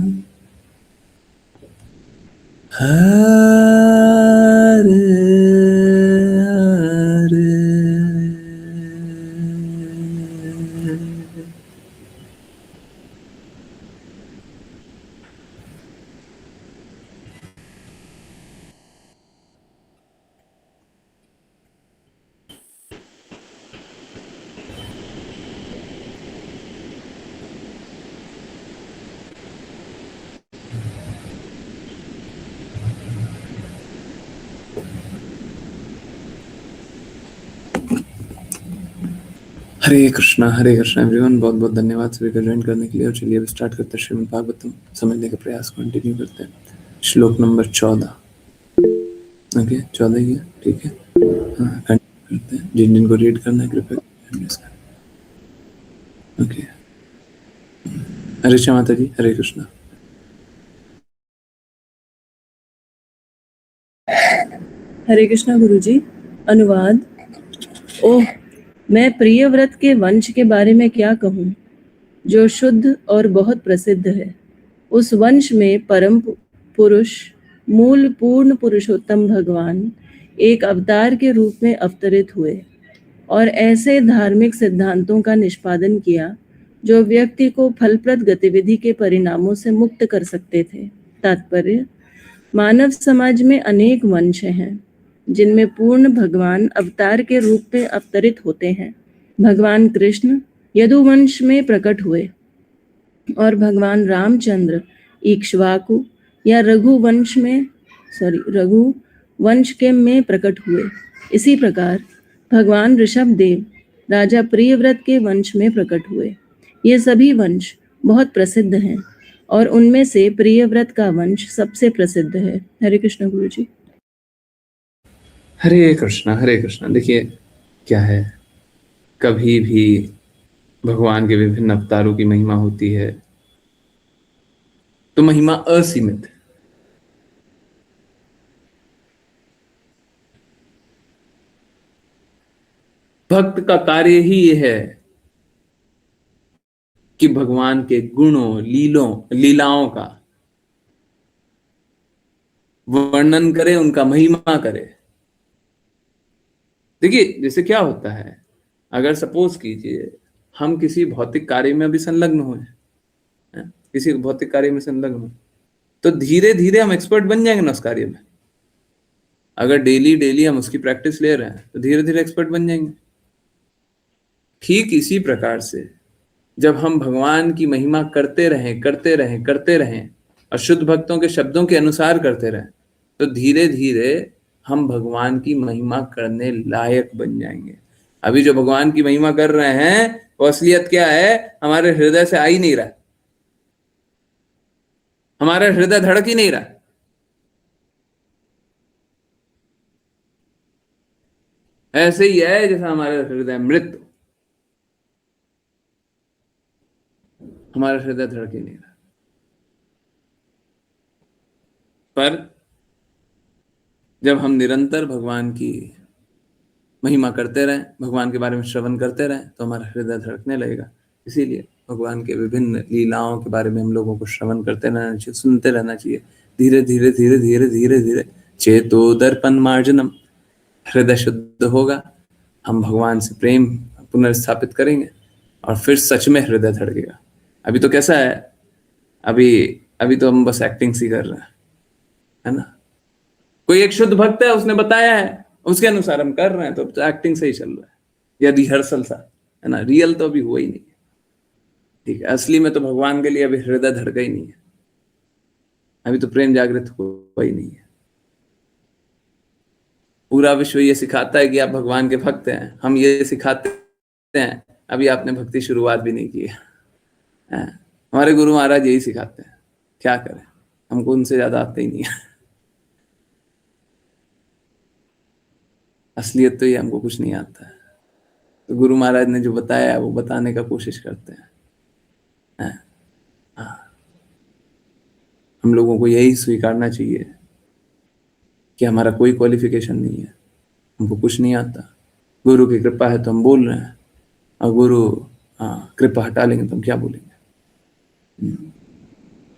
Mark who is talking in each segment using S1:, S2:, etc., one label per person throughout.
S1: हरे हरे। हरे Krishna everyone, बहुत बहुत धन्यवाद सभी का ज्वाइन करने के लिए। और चलिए अब स्टार्ट करते हैं श्रीमद् भागवतम। समझने का प्रयास कंटिन्यू करते हैं। श्लोक नंबर 14। ओके, 14 ही है, ठीक है। हाँ, कंटिन्यू करते हैं। जिन जिनको रीड करना है कृपया ओके। हरे कृष्णा माता जी, हरे कृष्णा।
S2: हरे कृष्णा गुरुजी। अनुवाद। ओह, मैं प्रियव्रत के वंश के बारे में क्या कहूँ, जो शुद्ध और बहुत प्रसिद्ध है। उस वंश में परम पुरुष, मूल पूर्ण पुरुषोत्तम भगवान एक अवतार के रूप में अवतरित हुए और ऐसे धार्मिक सिद्धांतों का निष्पादन किया जो व्यक्ति को फलप्रद गतिविधि के परिणामों से मुक्त कर सकते थे। तात्पर्य: मानव समाज में अनेक वंश हैं जिनमें पूर्ण भगवान अवतार के रूप में अवतरित होते हैं। भगवान कृष्ण यदुवंश में प्रकट हुए और भगवान रामचंद्र इक्ष्वाकु या रघु वंश के में प्रकट हुए। इसी प्रकार भगवान ऋषभ देव राजा प्रियव्रत के वंश में प्रकट हुए। ये सभी वंश बहुत प्रसिद्ध हैं और उनमें से प्रियव्रत का वंश सबसे प्रसिद्ध है। हरे कृष्ण गुरु जी।
S1: हरे कृष्णा, हरे कृष्णा। देखिए क्या है, कभी भी भगवान के विभिन्न अवतारों की महिमा होती है तो महिमा असीमित है। भक्त का कार्य ही ये है कि भगवान के गुणों, लीलाओं का वर्णन करे, उनका महिमा करे। देखिए जैसे क्या होता है, अगर सपोज कीजिए हम किसी भौतिक कार्य में अभी संलग्न हुए हैं, किसी भौतिक कार्य में संलग्न हुए, तो धीरे धीरे हम एक्सपर्ट बन जाएंगे ना उस कार्य में। अगर डेली डेली हम उसकी प्रैक्टिस ले रहे हैं तो धीरे धीरे एक्सपर्ट बन जाएंगे। ठीक इसी प्रकार से जब हम भगवान की महिमा करते रहें और शुद्ध भक्तों के शब्दों के अनुसार करते रहें, तो धीरे धीरे हम भगवान की महिमा करने लायक बन जाएंगे। अभी जो भगवान की महिमा कर रहे हैं वो असलियत क्या है, हमारे हृदय से आ ही नहीं रहा, हमारा हृदय धड़क ही नहीं रहा। ऐसे ही है जैसा हमारा हृदय मृत, हमारा हृदय धड़क ही नहीं रहा। पर जब हम निरंतर भगवान की महिमा करते रहें, भगवान के बारे में श्रवण करते रहें, तो हमारा हृदय धड़कने लगेगा। इसीलिए भगवान के विभिन्न लीलाओं के बारे में हम लोगों को श्रवण करते रहना चाहिए, सुनते रहना चाहिए। धीरे धीरे धीरे धीरे धीरे धीरे चेतो दर्पण मार्जनम, हृदय शुद्ध होगा, हम भगवान से प्रेम पुनर्स्थापित करेंगे और फिर सच में हृदय धड़केगा। अभी तो कैसा है, अभी अभी तो हम बस एक्टिंग सी कर रहे हैं, है ना। कोई एक शुद्ध भक्त है, उसने बताया है, उसके अनुसार हम कर रहे हैं, तो एक्टिंग से ही चल रहा है या रिहर्सल सा, है ना। रियल तो अभी हुआ ही नहीं है, ठीक है। असली में तो भगवान के लिए अभी हृदय धड़का ही नहीं है, अभी तो प्रेम जागृत हुआ ही नहीं है। पूरा विश्व ये सिखाता है कि आप भगवान के भक्त हैं, हम ये सिखाते हैं, अभी आपने भक्ति शुरुआत भी नहीं की है। हमारे गुरु महाराज यही सिखाते हैं, क्या करें, हमको उनसे ज्यादा आता ही नहीं है। असलियत तो ये हमको कुछ नहीं आता है, तो गुरु महाराज ने जो बताया है वो बताने का कोशिश करते हैं। हम लोगों को यही स्वीकारना चाहिए कि हमारा कोई क्वालिफिकेशन नहीं है, हमको कुछ नहीं आता। गुरु की कृपा है तो हम बोल रहे हैं, और गुरु कृपा हटा लेंगे तो हम क्या बोलेंगे।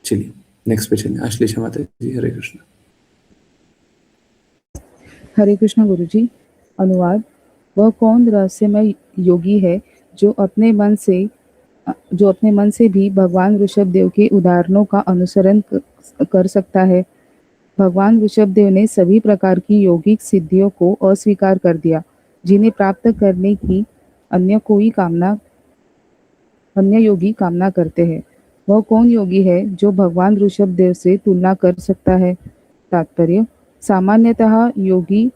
S1: चलिए नेक्स्ट पे चलिए। आश्लेषा माता जी, हरे कृष्ण।
S3: हरे कृष्ण गुरुजी। अनुवाद। वह कौन रहस्यमय योगी है जो अपने मन से भी भगवान ऋषभदेव के उदाहरणों का अनुसरण कर सकता है। भगवान ऋषभदेव ने सभी प्रकार की योगिक सिद्धियों को अस्वीकार कर दिया जिन्हें प्राप्त करने की अन्य योगी कामना करते हैं। वह कौन योगी है जो भगवान ऋषभदेव से तुलना कर सकता है? तात्पर्य। सामान्यतः योगी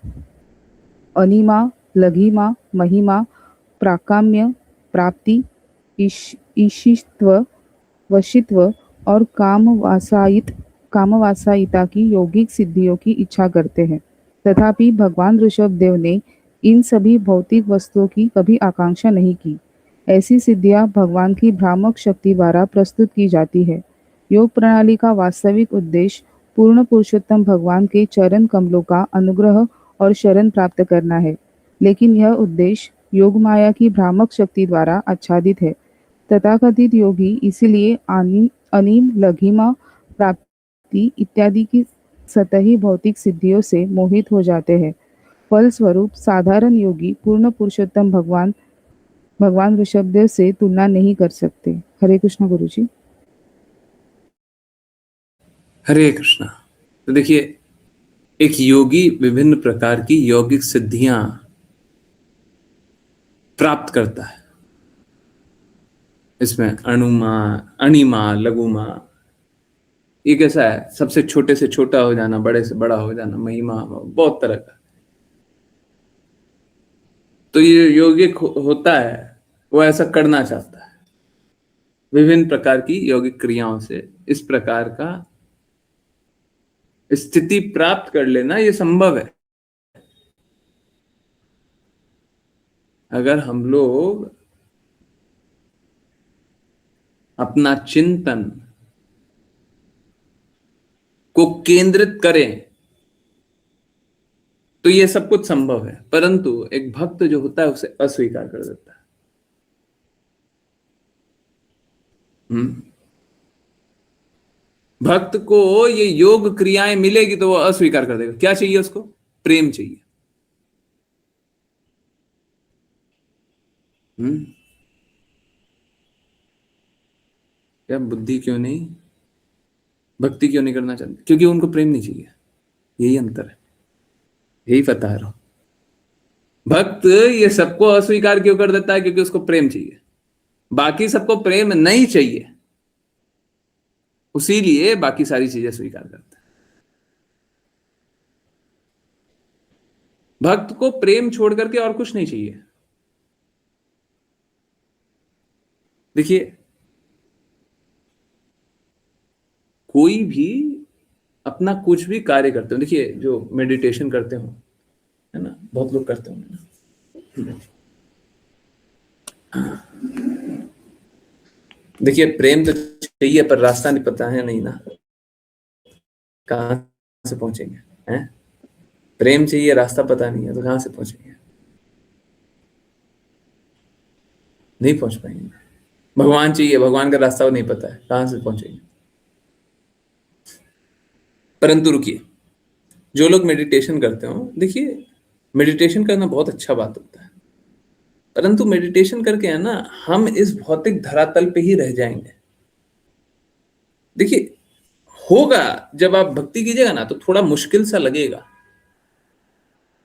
S3: अनिमा, लघिमा, महिमा, प्राकाम्य, प्राप्ति, ईशित्व, वशित्व और कामवासायिता की यौगिक सिद्धियों की इच्छा करते हैं। तथापि भगवान ऋषभदेव ने इन सभी भौतिक वस्तुओं की कभी आकांक्षा नहीं की। ऐसी सिद्धियां भगवान की भ्रामक शक्ति द्वारा प्रस्तुत की जाती है। योग प्रणाली का वास्तविक उद्देश्य पूर्ण पुरुषोत्तम भगवान के चरण कमलों का अनुग्रह और शरण प्राप्त करना है, लेकिन यह उद्देश्य योग माया की भ्रामक शक्ति द्वारा आच्छादित है। तथाकथित योगी इसीलिए अनिम, लघिमा, प्राप्ति इत्यादि की सतही भौतिक सिद्धियों से मोहित हो जाते हैं। फलस्वरूप साधारण योगी पूर्ण पुरुषोत्तम भगवान ऋषभदेव से तुलना नहीं कर सकते। हरे कृष्ण गुरुजी।
S1: हरे कृष्णा। तो देखिए, एक योगी विभिन्न प्रकार की यौगिक सिद्धियां प्राप्त करता है। इसमें अणिमा, लघुमा, ये कैसा है? सबसे छोटे से छोटा हो जाना, बड़े से बड़ा हो जाना, महिमा, बहुत तरह का। तो ये यौगिक होता है, वो ऐसा करना चाहता है विभिन्न प्रकार की यौगिक क्रियाओं से। इस प्रकार का स्थिति प्राप्त कर लेना ये संभव है अगर हम लोग अपना चिंतन को केंद्रित करें तो ये सब कुछ संभव है। परंतु एक भक्त जो होता है उसे अस्वीकार कर देता है। भक्त को ये योग क्रियाएं मिलेगी तो वो अस्वीकार कर देगा। क्या चाहिए उसको? प्रेम चाहिए। क्या बुद्धि क्यों नहीं, भक्ति क्यों नहीं करना चाहते? क्योंकि उनको प्रेम नहीं चाहिए। यही अंतर है, यही बता रहा हूं। भक्त ये सबको अस्वीकार क्यों कर देता है? क्योंकि उसको प्रेम चाहिए। बाकी सबको प्रेम नहीं चाहिए, उसीलिए बाकी सारी चीजें स्वीकार करता है। भक्त को प्रेम छोड़ करके और कुछ नहीं चाहिए। देखिए, कोई भी अपना कुछ भी कार्य करते हो, देखिए जो मेडिटेशन करते हो, है ना, बहुत लोग करते होंगे ना। देखिए, प्रेम तो चाहिए पर रास्ता नहीं पता है नहीं ना, कहां से पहुंचेंगे? हैं? प्रेम चाहिए, रास्ता पता नहीं है तो कहां से पहुंचेंगे? नहीं पहुंच पाएंगे। भगवान चाहिए, भगवान का रास्ता नहीं पता है, कहां से पहुंचेंगे? परंतु रुकिए, जो लोग मेडिटेशन करते हो, देखिए मेडिटेशन करना बहुत अच्छा बात होता है, परंतु मेडिटेशन करके है ना, हम इस भौतिक धरातल पे ही रह जाएंगे। देखिए, होगा जब आप भक्ति कीजिएगा ना तो थोड़ा मुश्किल सा लगेगा।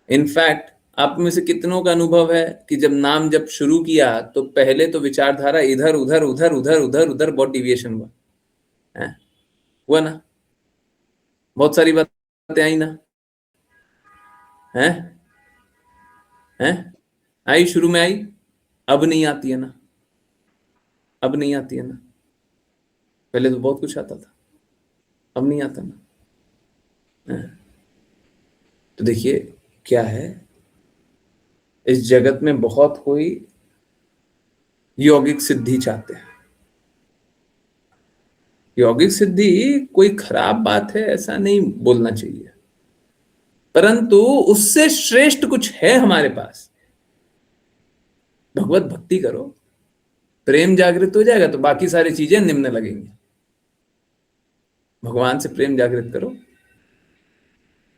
S1: इनफैक्ट आप में से कितनों का अनुभव है कि जब नाम जब शुरू किया तो पहले तो विचारधारा इधर उधर उधर उधर उधर उधर बहुत डिविएशन हुआ ना, बहुत सारी बातें आई ना, हैं हैं आई, शुरू में आई, अब नहीं आती है ना, अब नहीं आती है ना। पहले तो बहुत कुछ आता था, अब नहीं आता ना। तो देखिए क्या है, इस जगत में बहुत कोई यौगिक सिद्धि चाहते हैं। यौगिक सिद्धि कोई खराब बात है ऐसा नहीं बोलना चाहिए, परंतु उससे श्रेष्ठ कुछ है हमारे पास। भगवत भक्ति करो, प्रेम जागृत हो जाएगा तो बाकी सारी चीजें निम्न लगेंगी। भगवान से प्रेम जागृत करो,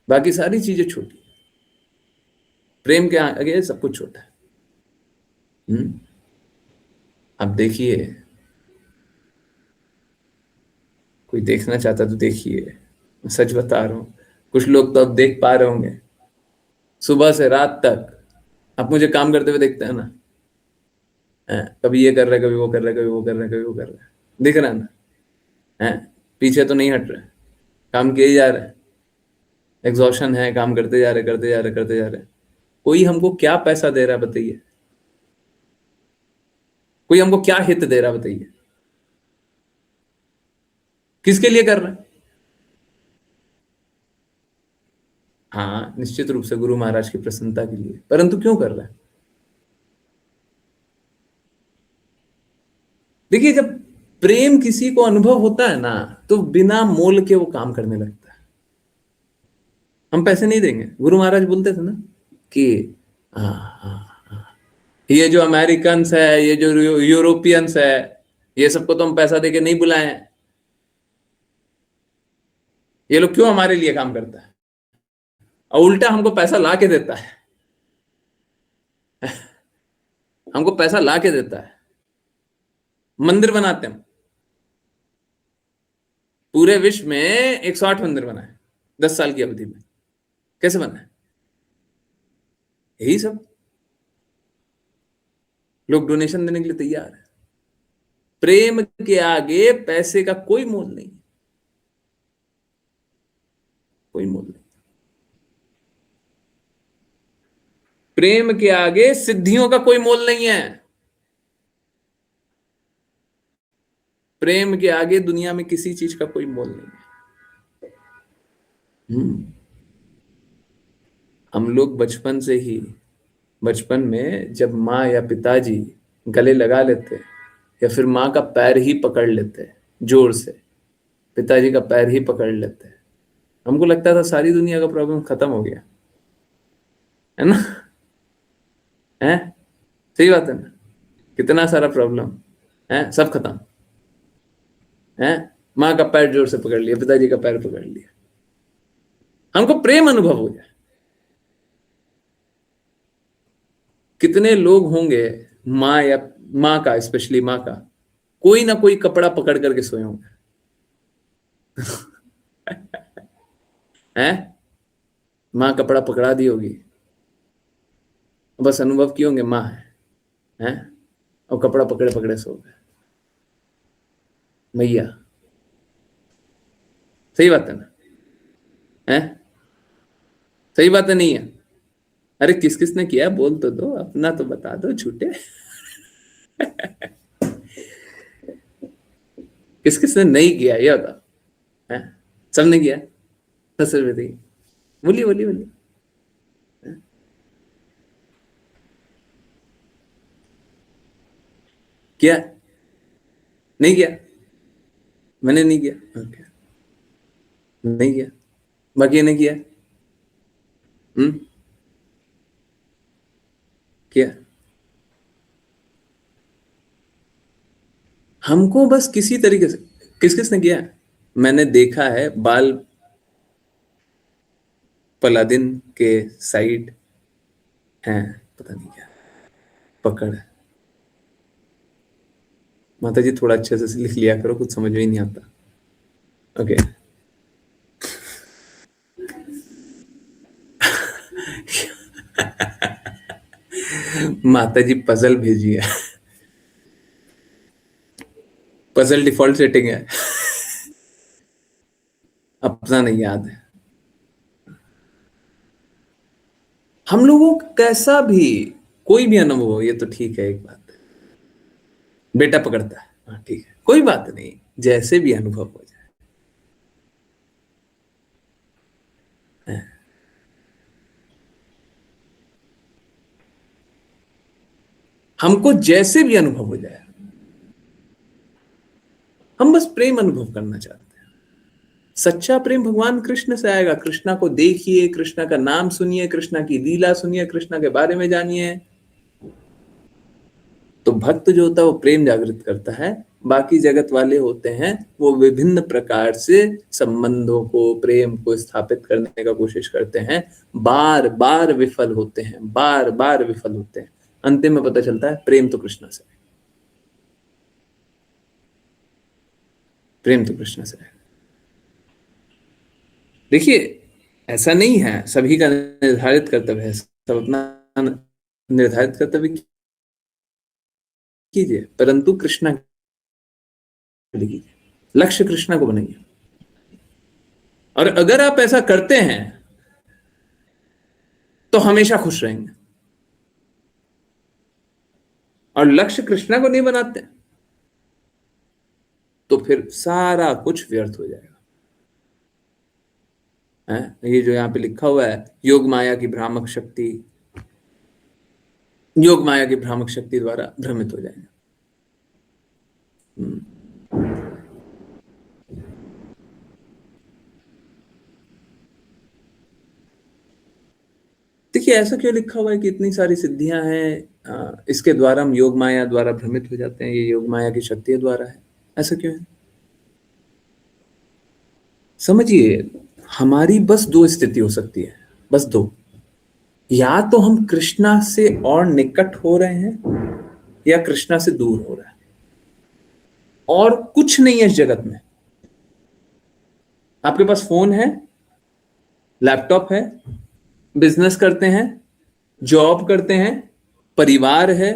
S1: बाकी सारी चीजें छोटी, प्रेम के आगे सब कुछ छोटा है। अब देखिए, कोई देखना चाहता तो देखिए, मैं सच बता रहा हूं, कुछ लोग तो अब देख पा रहे होंगे, सुबह से रात तक आप मुझे काम करते हुए देखते हैं ना, कभी ये कर रहे, कभी वो कर रहे, कभी वो कर रहे, कभी वो कर रहे, दिख रहा है ना, पीछे तो नहीं हट रहे, काम किए ही जा रहे, एग्जॉशन है, काम करते जा रहे, करते जा रहे, करते जा रहे। कोई हमको क्या पैसा दे रहा है बताइए, कोई हमको क्या हित दे रहा है बताइए, किसके लिए कर रहे हैं? हाँ, निश्चित रूप से गुरु महाराज की प्रसन्नता के लिए, परंतु क्यों कर रहे हैं? देखिए, जब प्रेम किसी को अनुभव होता है ना, तो बिना मोल के वो काम करने लगता है। हम पैसे नहीं देंगे, गुरु महाराज बोलते थे ना कि हाँ हाँ हाँ, ये जो अमेरिकन्स है, ये जो यूरोपियंस है, ये सबको तो हम पैसा देके नहीं बुलाए हैं, ये लोग क्यों हमारे लिए काम करता है, और उल्टा हमको पैसा ला के देता है हमको पैसा ला के देता है। मंदिर बनाते हैं, पूरे विश्व में 108 मंदिर बनाए 10 साल की अवधि में, कैसे बनाए? यही सब लोग डोनेशन देने के लिए तैयार है। प्रेम के आगे पैसे का कोई मोल नहीं, कोई मोल नहीं। प्रेम के आगे सिद्धियों का कोई मोल नहीं है। प्रेम के आगे दुनिया में किसी चीज का कोई मोल नहीं है। हम लोग बचपन में जब माँ या पिताजी गले लगा लेते, या फिर माँ का पैर ही पकड़ लेते जोर से, पिताजी का पैर ही पकड़ लेते, हमको लगता था सारी दुनिया का प्रॉब्लम खत्म हो गया, है ना? है, सही बात है ना? कितना सारा प्रॉब्लम है, सब खत्म है। माँ का पैर जोर से पकड़ लिया, पिताजी का पैर पकड़ लिया, हमको प्रेम अनुभव हो जाए। कितने लोग होंगे, माँ या माँ का, स्पेशली माँ का, कोई ना कोई कपड़ा पकड़ करके सोए होंगे हैं? माँ कपड़ा पकड़ा दी होगी, बस अनुभव किए होंगे माँ है, और कपड़ा पकड़े पकड़े सो गए मैया। सही बात है ना? है, सही बात है नहीं है? अरे किस किस ने किया, बोल तो दो, अपना तो बता दो झूठे किस किस ने नहीं किया ये बता, सबने किया, फसल में देखिए, बोलिए बोलिए बोलिए। किया? नहीं किया? मैंने नहीं किया, ओके, नहीं किया, बाकी ने किया? किया? हमको बस किसी तरीके से, किस किस ने किया? मैंने देखा है बाल पलादिन के साइड हैं, पता नहीं क्या पकड़। माता जी थोड़ा अच्छे से लिख लिया करो, कुछ समझ में ही नहीं आता। ओके माता जी पजल भेजी है, पजल डिफॉल्ट सेटिंग है अपना नहीं याद है। हम लोगों का कैसा भी कोई भी अनुभव हो, ये तो ठीक है, एक बात है, बेटा पकड़ता है, हाँ ठीक है, कोई बात नहीं, जैसे भी अनुभव हो जाए। हमको जैसे भी अनुभव हो जाए, हम बस प्रेम अनुभव करना चाहते हैं। सच्चा प्रेम भगवान कृष्ण से आएगा। कृष्णा को देखिए, कृष्णा का नाम सुनिए, कृष्णा की लीला सुनिए, कृष्णा के बारे में जानिए, तो भक्त जो होता है वो प्रेम जागृत करता है, बाकी जगत वाले होते हैं वो विभिन्न प्रकार से संबंधों को, प्रेम को स्थापित करने का कोशिश करते हैं, बार बार विफल होते हैं, बार बार विफल होते हैं। अंतिम में पता चलता है प्रेम तो कृष्ण से है, प्रेम तो कृष्ण से है। देखिए ऐसा नहीं है सभी का निर्धारित कर्तव्य है, सब अपना निर्धारित कर्तव्य कीजिए, परंतु कृष्णा के लिए कीजिए, लक्ष्य कृष्णा को बनाइए। और अगर आप ऐसा करते हैं तो हमेशा खुश रहेंगे, और लक्ष्य कृष्णा को नहीं बनाते तो फिर सारा कुछ व्यर्थ हो जाएगा। ये जो यहाँ पे लिखा हुआ है, योग माया की भ्रामक शक्ति, योग माया की भ्रामक शक्ति द्वारा भ्रमित हो जाएंगे। देखिए ऐसा क्यों लिखा हुआ है कि इतनी सारी सिद्धियां हैं, इसके द्वारा हम योग माया द्वारा भ्रमित हो जाते हैं, ये योग माया की शक्ति द्वारा है, ऐसा क्यों है? समझिए हमारी बस दो स्थिति हो सकती है, बस दो। या तो हम कृष्णा से और निकट हो रहे हैं या कृष्णा से दूर हो रहे हैं, और कुछ नहीं है इस जगत में। आपके पास फोन है, लैपटॉप है, बिजनेस करते हैं, जॉब करते हैं, परिवार है,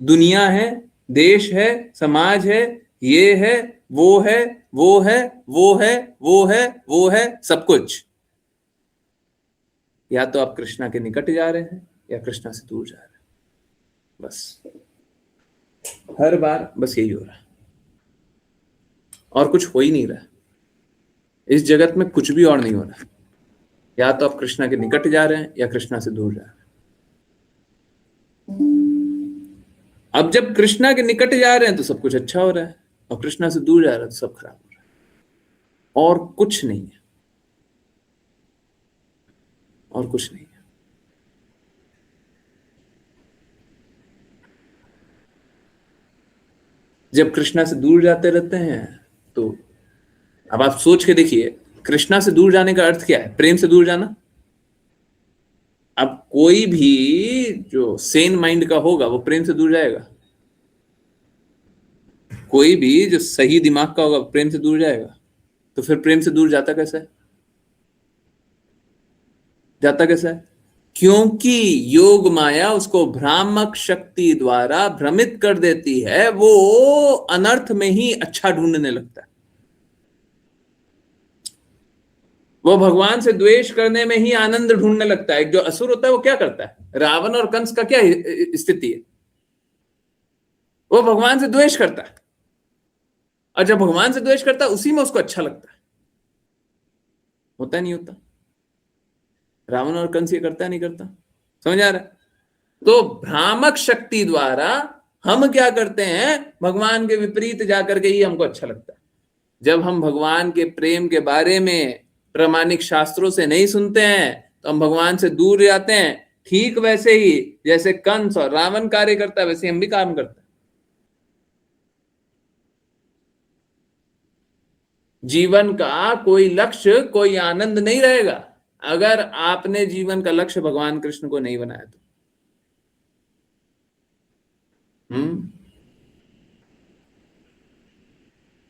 S1: दुनिया है, देश है, समाज है, ये है, वो है, वो है, वो है, वो है, वो है, सब कुछ। या तो आप कृष्णा के निकट जा रहे हैं या कृष्णा से दूर जा रहे हैं, बस हर बार बस यही हो रहा है, और कुछ हो ही नहीं रहा। इस जगत में कुछ भी और नहीं हो रहा। या तो आप कृष्णा के निकट जा रहे हैं या कृष्णा से दूर जा रहे हैं। अब जब कृष्णा के निकट जा रहे हैं तो सब कुछ अच्छा हो रहा है, और कृष्णा से दूर जा रहा है तो सब खराब हो रहा है, और कुछ नहीं है, और कुछ नहीं है। जब कृष्णा से दूर जाते रहते हैं तो अब आप सोच के देखिए, कृष्णा से दूर जाने का अर्थ क्या है? प्रेम से दूर जाना। अब कोई भी जो सेन माइंड का होगा वो प्रेम से दूर जाएगा, कोई भी जो सही दिमाग का होगा प्रेम से दूर जाएगा। तो फिर प्रेम से दूर जाता कैसा है? जाता कैसा है? क्योंकि योग माया उसको भ्रामक शक्ति द्वारा भ्रमित कर देती है, वो अनर्थ में ही अच्छा ढूंढने लगता है, वो भगवान से द्वेष करने में ही आनंद ढूंढने लगता है। जो असुर होता है वो क्या करता है? रावण और कंस का क्या स्थिति है? वो भगवान से द्वेष करता है, और जब भगवान से द्वेष करता है उसी में उसको अच्छा लगता है। होता नहीं होता? रावण और कंस ये करता नहीं करता? समझ आ रहा है? तो भ्रामक शक्ति द्वारा हम क्या करते हैं? भगवान के विपरीत जाकर के ही हमको अच्छा लगता है। जब हम भगवान के प्रेम के बारे में प्रामाणिक शास्त्रों से नहीं सुनते हैं तो हम भगवान से दूर जाते हैं। ठीक वैसे ही जैसे कंस और रावण कार्य करता है, वैसे हम भी काम करते हैं। जीवन का कोई लक्ष्य, कोई आनंद नहीं रहेगा अगर आपने जीवन का लक्ष्य भगवान कृष्ण को नहीं बनाया तो।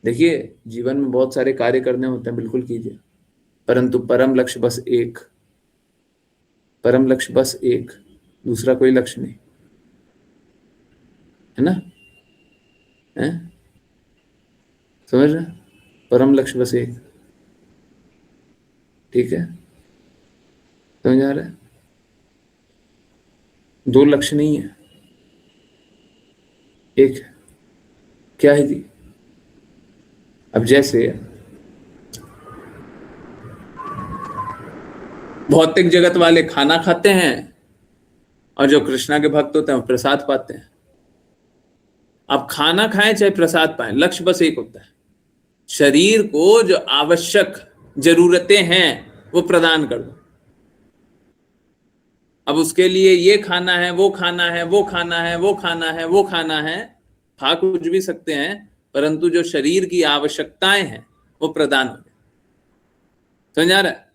S1: देखिए जीवन में बहुत सारे कार्य करने होते हैं, बिल्कुल कीजिए, परंतु परम लक्ष्य बस एक, परम लक्ष्य बस एक, दूसरा कोई लक्ष्य नहीं, है ना? है? समझ रहे? परम लक्ष्य बस एक, ठीक है? समझ आ रहा है? दो लक्ष्य नहीं है, एक है। क्या है जी? अब जैसे भौतिक जगत वाले खाना खाते हैं और जो कृष्णा के भक्त होते हैं वो प्रसाद पाते हैं। आप खाना खाएं चाहे प्रसाद पाएं, लक्ष्य बस एक होता है, शरीर को जो आवश्यक जरूरतें हैं वो प्रदान कर दो। अब उसके लिए ये खाना है, वो खाना है, वो खाना है, वो खाना है, वो खाना है, खा कुछ भी सकते हैं, परंतु जो शरीर की आवश्यकताएं हैं वो प्रदान हो जाए। समझ आ रहा है?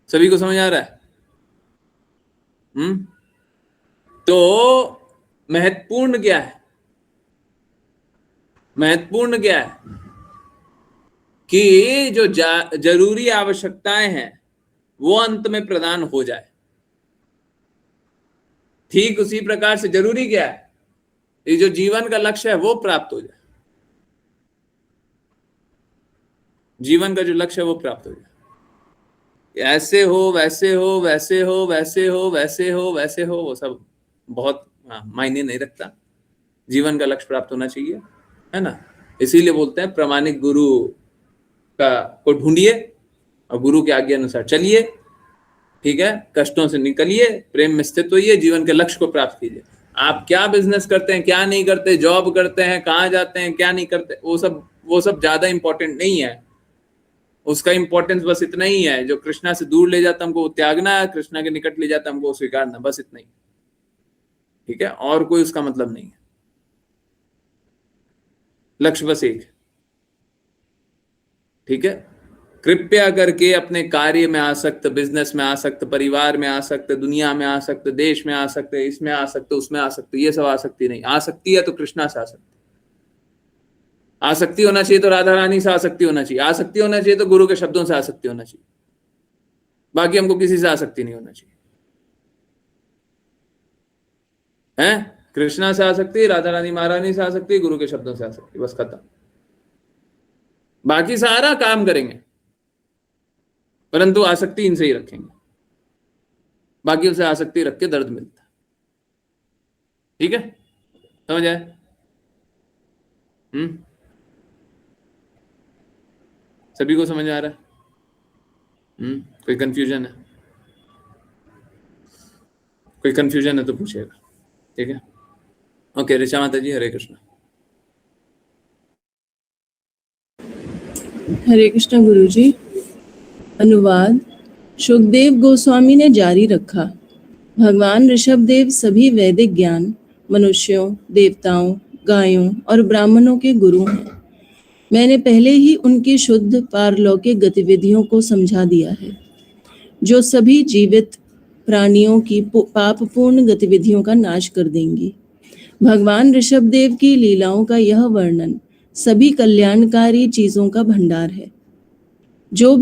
S1: सभी को समझ आ रहा है? तो महत्वपूर्ण क्या है? महत्वपूर्ण क्या है कि जो जरूरी आवश्यकताएं हैं वो अंत में प्रदान हो जाए। ठीक उसी प्रकार से जरूरी क्या है? ये जो जीवन का लक्ष्य है वो प्राप्त हो जाए। जीवन का जो लक्ष्य है वो प्राप्त हो जाए। ऐसे हो, वैसे हो, वैसे हो, वैसे हो, वैसे हो, वैसे हो, वो सब बहुत मायने नहीं रखता। जीवन का लक्ष्य प्राप्त होना चाहिए, है ना? इसीलिए बोलते हैं प्रामाणिक गुरु को ढूंढिए और गुरु के आज्ञा अनुसार चलिए। ठीक है, कष्टों से निकलिए, प्रेम में स्थित होइए, जीवन के लक्ष्य को प्राप्त कीजिए। आप क्या बिजनेस करते हैं, क्या नहीं करते, जॉब करते हैं, कहाँ जाते हैं, क्या नहीं करते, वो सब ज्यादा इंपॉर्टेंट नहीं है। उसका इंपॉर्टेंस बस इतना ही है, जो कृष्णा से दूर ले जाता हमको त्यागना, कृष्णा के निकट ले जाता हमको स्वीकारना, बस इतना ही। ठीक है, और कोई उसका मतलब नहीं है। लक्ष्य बस एक। ठीक है, कृपया करके अपने कार्य में आसक्त, बिजनेस में आसक्त, परिवार में आसक्त, दुनिया में आसक्त, देश में आसक्त, इसमें आसक्त, उसमें आसक्त, ये सब आसक्ति नहीं। आसक्ति है तो कृष्णा से आसक्ति। आसक्ति होना चाहिए तो राधा रानी से आसक्ति होना चाहिए। आसक्ति होना चाहिए तो गुरु के शब्दों से आसक्ति होना चाहिए। बाकी हमको किसी से आसक्ति नहीं होना चाहिए। है कृष्णा से आसक्ति, राधा रानी महारानी से आसक्ति, गुरु के शब्दों से आसक्ति, बस खत्म। बाकी सारा काम करेंगे परंतु आसक्ति इनसे ही रखेंगे। बाकी उसे आसक्ति रख के दर्द मिलता है। ठीक है, समझ आए? सभी को समझ आ रहा है? कोई कंफ्यूजन है? कोई कंफ्यूजन है तो पूछिएगा। ठीक है, ओके। ऋचा माता जी, हरे कृष्ण।
S2: हरे कृष्ण गुरुजी। अनुवाद सुखदेव गोस्वामी ने जारी रखा। भगवान ऋषभदेव सभी वैदिक ज्ञान, मनुष्यों, देवताओं, गायों और ब्राह्मणों के गुरु हैं। मैंने पहले ही उनकी शुद्ध पारलौकिक गतिविधियों को समझा दिया है, जो सभी जीवित प्राणियों की पापपूर्ण गतिविधियों का नाश कर देंगी। भगवान ऋषभदेव की लीलाओं का यह वर्णन सभी कल्याणकारी चीजों का भंडार है। जो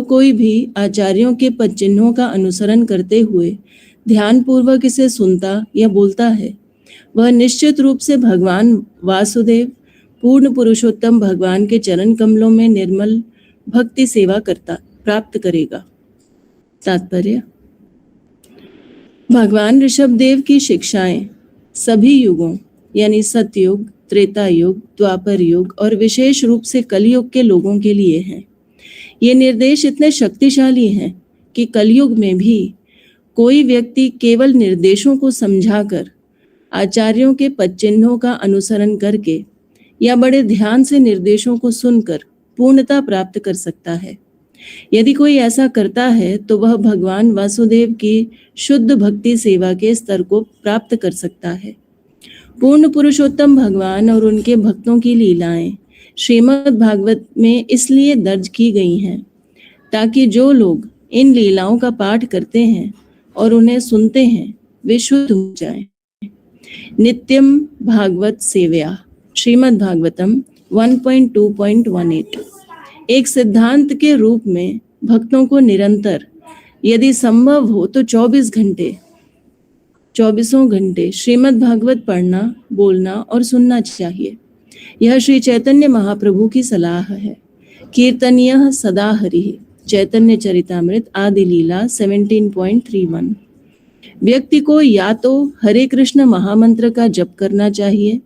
S2: कोई भी आचार्यों के पदचिन्हों का अनुसरण करते हुए ध्यानपूर्वक इसे सुनता या बोलता है, वह निश्चित रूप से भगवान वासुदेव, पूर्ण पुरुषोत्तम भगवान के चरण कमलों में निर्मल भक्ति सेवा प्राप्त करेगा। तात्पर्य: भगवान ऋषभदेव की शिक्षाएं सभी युगों यानी सतयुग, त्रेता युग, द्वापर युग और विशेष रूप से कलयुग के लोगों के लिए हैं। ये निर्देश इतने शक्तिशाली हैं कि कलयुग में भी कोई व्यक्ति केवल निर्देशों को समझाकर, आचार्यों के पदचिन्हों का अनुसरण करके या बड़े ध्यान से निर्देशों को सुनकर पूर्णता प्राप्त कर सकता है। यदि कोई ऐसा करता है तो वह भगवान वासुदेव की शुद्ध भक्ति सेवा के स्तर को प्राप्त कर सकता है। पूर्ण पुरुषोत्तम भगवान और उनके भक्तों की लीलाएं श्रीमद् भागवत में इसलिए दर्ज की गई हैं ताकि जो लोग इन लीलाओं का पाठ करते हैं और उन्हें सुनते हैं वे शुद्ध हो जाएं। नित्यम भागवत सेव्या, श्रीमद् भागवतम 1.2.18। एक सिद्धांत के रूप में भक्तों को निरंतर, यदि संभव हो तो 24 घंटे श्रीमद् भागवत पढ़ना, बोलना और सुनना चाहिए। यह श्री चैतन्य महाप्रभु की सलाह है। कीर्तनीयः सदा हरिः, चैतन्य चरितामृत आदि लीला 17.31। व्यक्ति को या तो हरे कृष्ण महामंत्र का जप करना चाहिए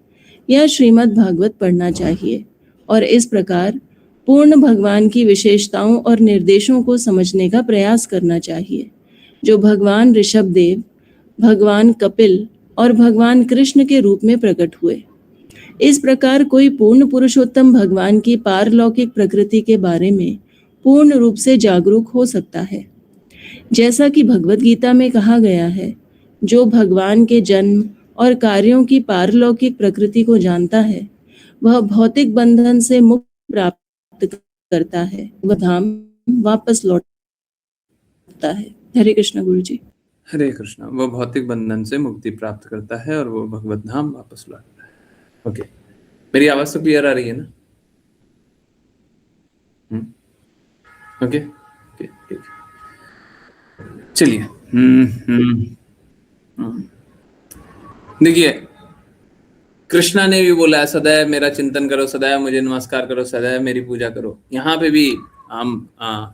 S2: या श्रीमद् भागवत पढ़ना चाहिए और इस प्रकार पूर्ण भगवान की विशेषताओं और निर्देशों को समझने का प्रयास करना चाहिए, जो भगवान ऋषभदेव, भगवान कपिल और भगवान कृष्ण के रूप में प्रकट हुए। इस प्रकार कोई पूर्ण पुरुषोत्तम भगवान की पारलौकिक प्रकृति के बारे में पूर्ण रूप से जागरूक हो सकता है। जैसा कि भगवत गीता में कहा गया है, जो भगवान के जन्म और कार्यों की पारलौकिक प्रकृति को जानता है, वह भौतिक बंधन से मुक्ति प्राप्त करता है, वह धाम वापस लौटता है। हरे कृष्ण गुरु जी।
S1: हरे कृष्णा। वो भौतिक बंधन से मुक्ति प्राप्त करता है और वो भगवत धाम वापस लौटता है। ओके, मेरी आवाज तो क्लियर आ रही है ना? ओके ओके, ठीक। चलिए, देखिए, कृष्णा ने भी बोला है सदैव मेरा चिंतन करो, सदैव मुझे नमस्कार करो, सदैव मेरी पूजा करो। यहाँ पे भी हम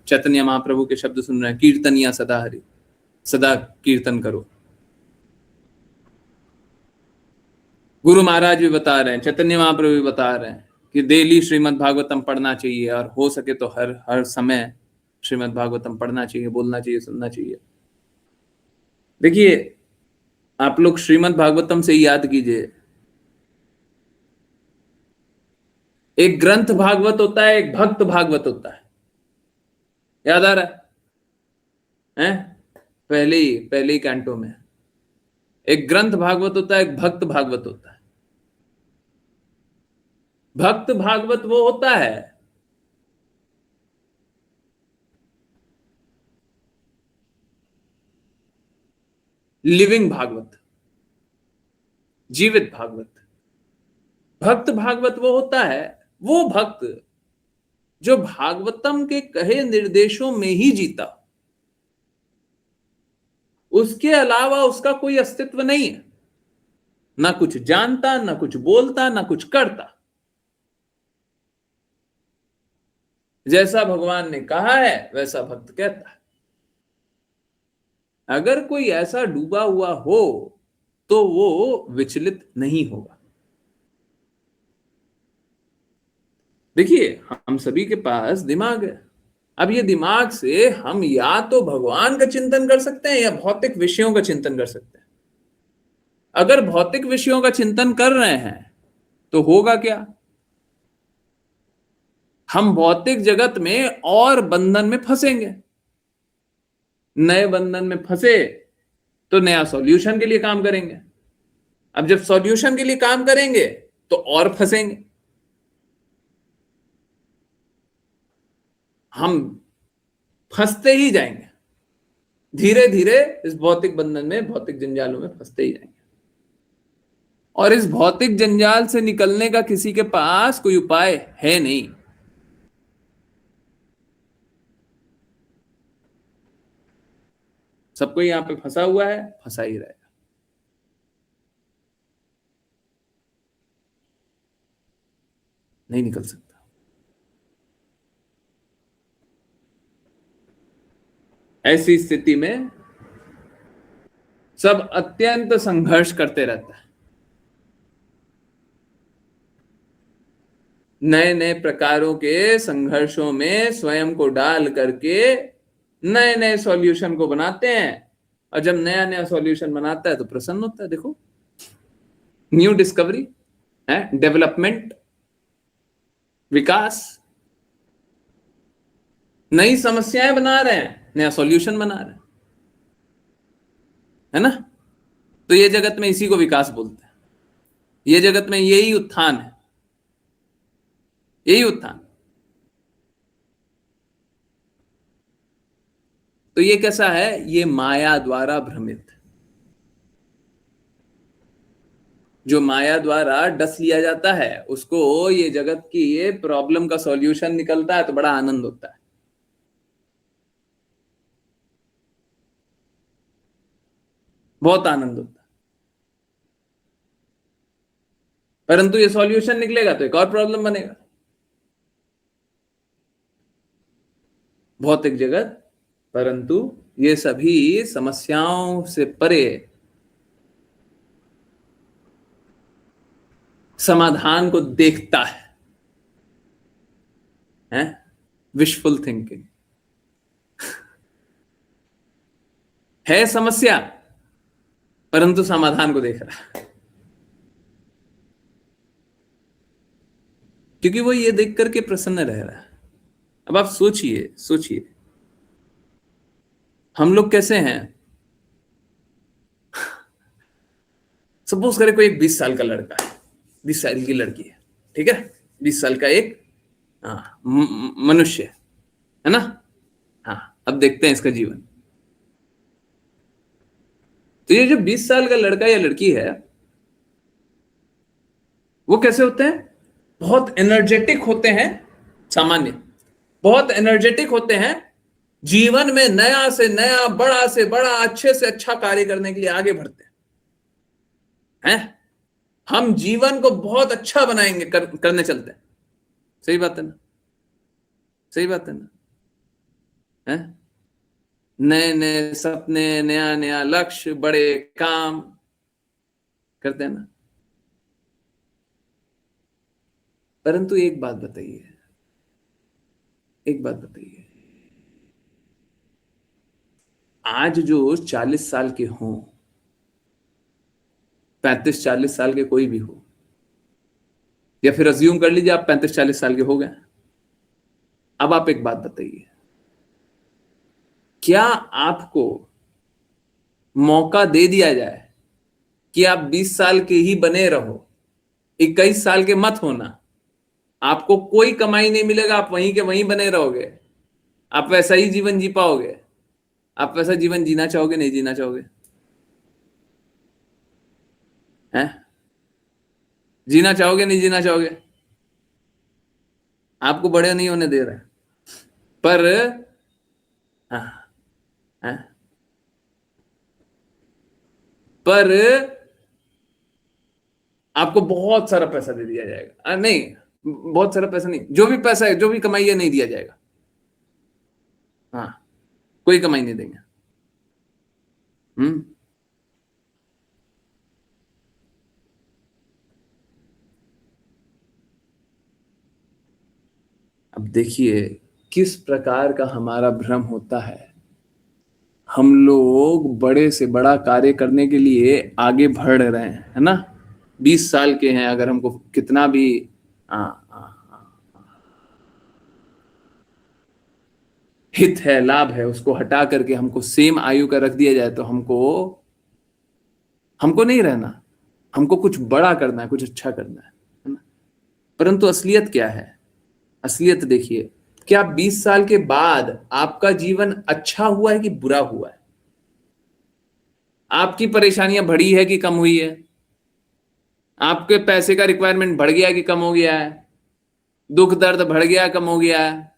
S1: चैतन्य महाप्रभु के शब्द सुन रहे हैं, कीर्तनिया सदा हरि, सदा कीर्तन करो। गुरु महाराज भी बता रहे हैं, चैतन्य महाप्रभु भी बता रहे हैं कि डेली श्रीमद् भागवतम पढ़ना चाहिए, और हो सके तो हर समय श्रीमद् भागवतम पढ़ना चाहिए, बोलना चाहिए, सुनना चाहिए। देखिए, आप लोग श्रीमद् भागवतम से याद कीजिए, एक ग्रंथ भागवत होता है, एक भक्त भागवत होता है। याद आ रहा है? पहले ही कैंटो में एक ग्रंथ भागवत होता है, एक भक्त भागवत होता है। भक्त भागवत वो होता है लिविंग भागवत, जीवित भागवत। भक्त भागवत वो होता है, वो भक्त जो भागवतम के कहे निर्देशों में ही जीता, उसके अलावा उसका कोई अस्तित्व नहीं है, ना कुछ जानता, ना कुछ बोलता, ना कुछ करता। जैसा भगवान ने कहा है वैसा भक्त कहता है। अगर कोई ऐसा डूबा हुआ हो तो वो विचलित नहीं होगा। देखिए, हम सभी के पास दिमाग है। अब ये दिमाग से हम या तो भगवान का चिंतन कर सकते हैं या भौतिक विषयों का चिंतन कर सकते हैं। अगर भौतिक विषयों का चिंतन कर रहे हैं तो होगा क्या? हम भौतिक जगत में और बंधन में फंसेंगे। नए बंधन में फंसे तो नया सॉल्यूशन के लिए काम करेंगे। अब जब सॉल्यूशन के लिए काम करेंगे तो और फंसेंगे। हम फंसते ही जाएंगे, धीरे धीरे इस भौतिक बंधन में, भौतिक जंजालों में फंसते ही जाएंगे। और इस भौतिक जंजाल से निकलने का किसी के पास कोई उपाय है नहीं। सबको यहां पे फंसा हुआ है, फंसा ही रहेगा, नहीं निकल सकता। ऐसी स्थिति में सब अत्यंत संघर्ष करते रहता है। नए नए प्रकारों के संघर्षों में स्वयं को डाल करके नए नए सॉल्यूशन को बनाते हैं, और जब नया नया सॉल्यूशन बनाता है तो प्रसन्न होता है। देखो, न्यू डिस्कवरी है, डेवलपमेंट, विकास, नई समस्याएं बना रहे हैं, नया सॉल्यूशन बना रहे हैं, है ना? तो ये जगत में इसी को विकास बोलते हैं। ये जगत में यही उत्थान है, यही उत्थान। तो ये कैसा है? ये माया द्वारा भ्रमित। जो माया द्वारा डस लिया जाता है उसको ये जगत की ये प्रॉब्लम का सॉल्यूशन निकलता है तो बड़ा आनंद होता है, बहुत आनंद होता है। परंतु ये सॉल्यूशन निकलेगा तो एक और प्रॉब्लम बनेगा। भौतिक जगत परंतु ये सभी समस्याओं से परे समाधान को देखता है? विशफुल थिंकिंग है, समस्या परंतु समाधान को देख रहा है, क्योंकि वो ये देख करके प्रसन्न रह रहा है। अब आप सोचिए हम लोग कैसे हैं? सपोज करे कोई एक 20 साल का लड़का है, 20 साल की लड़की है, ठीक है, 20 साल का एक मनुष्य है ना। हाँ, अब देखते हैं इसका जीवन। तो ये जो 20 साल का लड़का या लड़की है, वो कैसे होते हैं? बहुत एनर्जेटिक होते हैं, सामान्य बहुत एनर्जेटिक होते हैं, जीवन में नया से नया, बड़ा से बड़ा, अच्छे से अच्छा कार्य करने के लिए आगे बढ़ते हैं। हम जीवन को बहुत अच्छा बनाएंगे, करने चलते हैं। सही बात है ना? सही बात है ना? है नए नए सपने, नया नया लक्ष्य, बड़े काम करते हैं ना। परंतु एक बात बताइए, एक बात बताइए, आज जो 40 साल के हों, 35-40 साल के कोई भी हो, या फिर अज्यूम कर लीजिए आप 35-40 साल के हो गए, अब आप एक बात बताइए, क्या आपको मौका दे दिया जाए कि आप 20 साल के ही बने रहो, 21 साल के मत होना, आपको कोई कमाई नहीं मिलेगा, आप वहीं के वहीं बने रहोगे, आप वैसा ही जीवन जी पाओगे? आप वैसा जीवन जीना चाहोगे? नहीं जीना चाहोगे? हैं? जीना चाहोगे? नहीं जीना चाहोगे? आपको बड़े नहीं होने दे रहे, पर हाँ, हैं? पर आपको बहुत सारा पैसा दे दिया जाएगा। नहीं, बहुत सारा पैसा नहीं, जो भी पैसा है, जो भी कमाई है, नहीं दिया जाएगा। हाँ, कोई कमाई नहीं देंगे। हम्म अब देखिए किस प्रकार का हमारा भ्रम होता है। हम लोग बड़े से बड़ा कार्य करने के लिए आगे बढ़ रहे हैं, है ना। 20 साल के हैं, अगर हमको कितना भी आ, आ, हित है, लाभ है, उसको हटा करके हमको सेम आयु का रख दिया जाए, तो हमको हमको नहीं रहना, हमको कुछ बड़ा करना है, कुछ अच्छा करना है ना। परंतु असलियत क्या है? असलियत देखिए, क्या 20 साल के बाद आपका जीवन अच्छा हुआ है कि बुरा हुआ है? आपकी परेशानियां बढ़ी है कि कम हुई है? आपके पैसे का रिक्वायरमेंट बढ़ गया कि कम हो गया है? दुख दर्द बढ़ गया, कम हो गया है?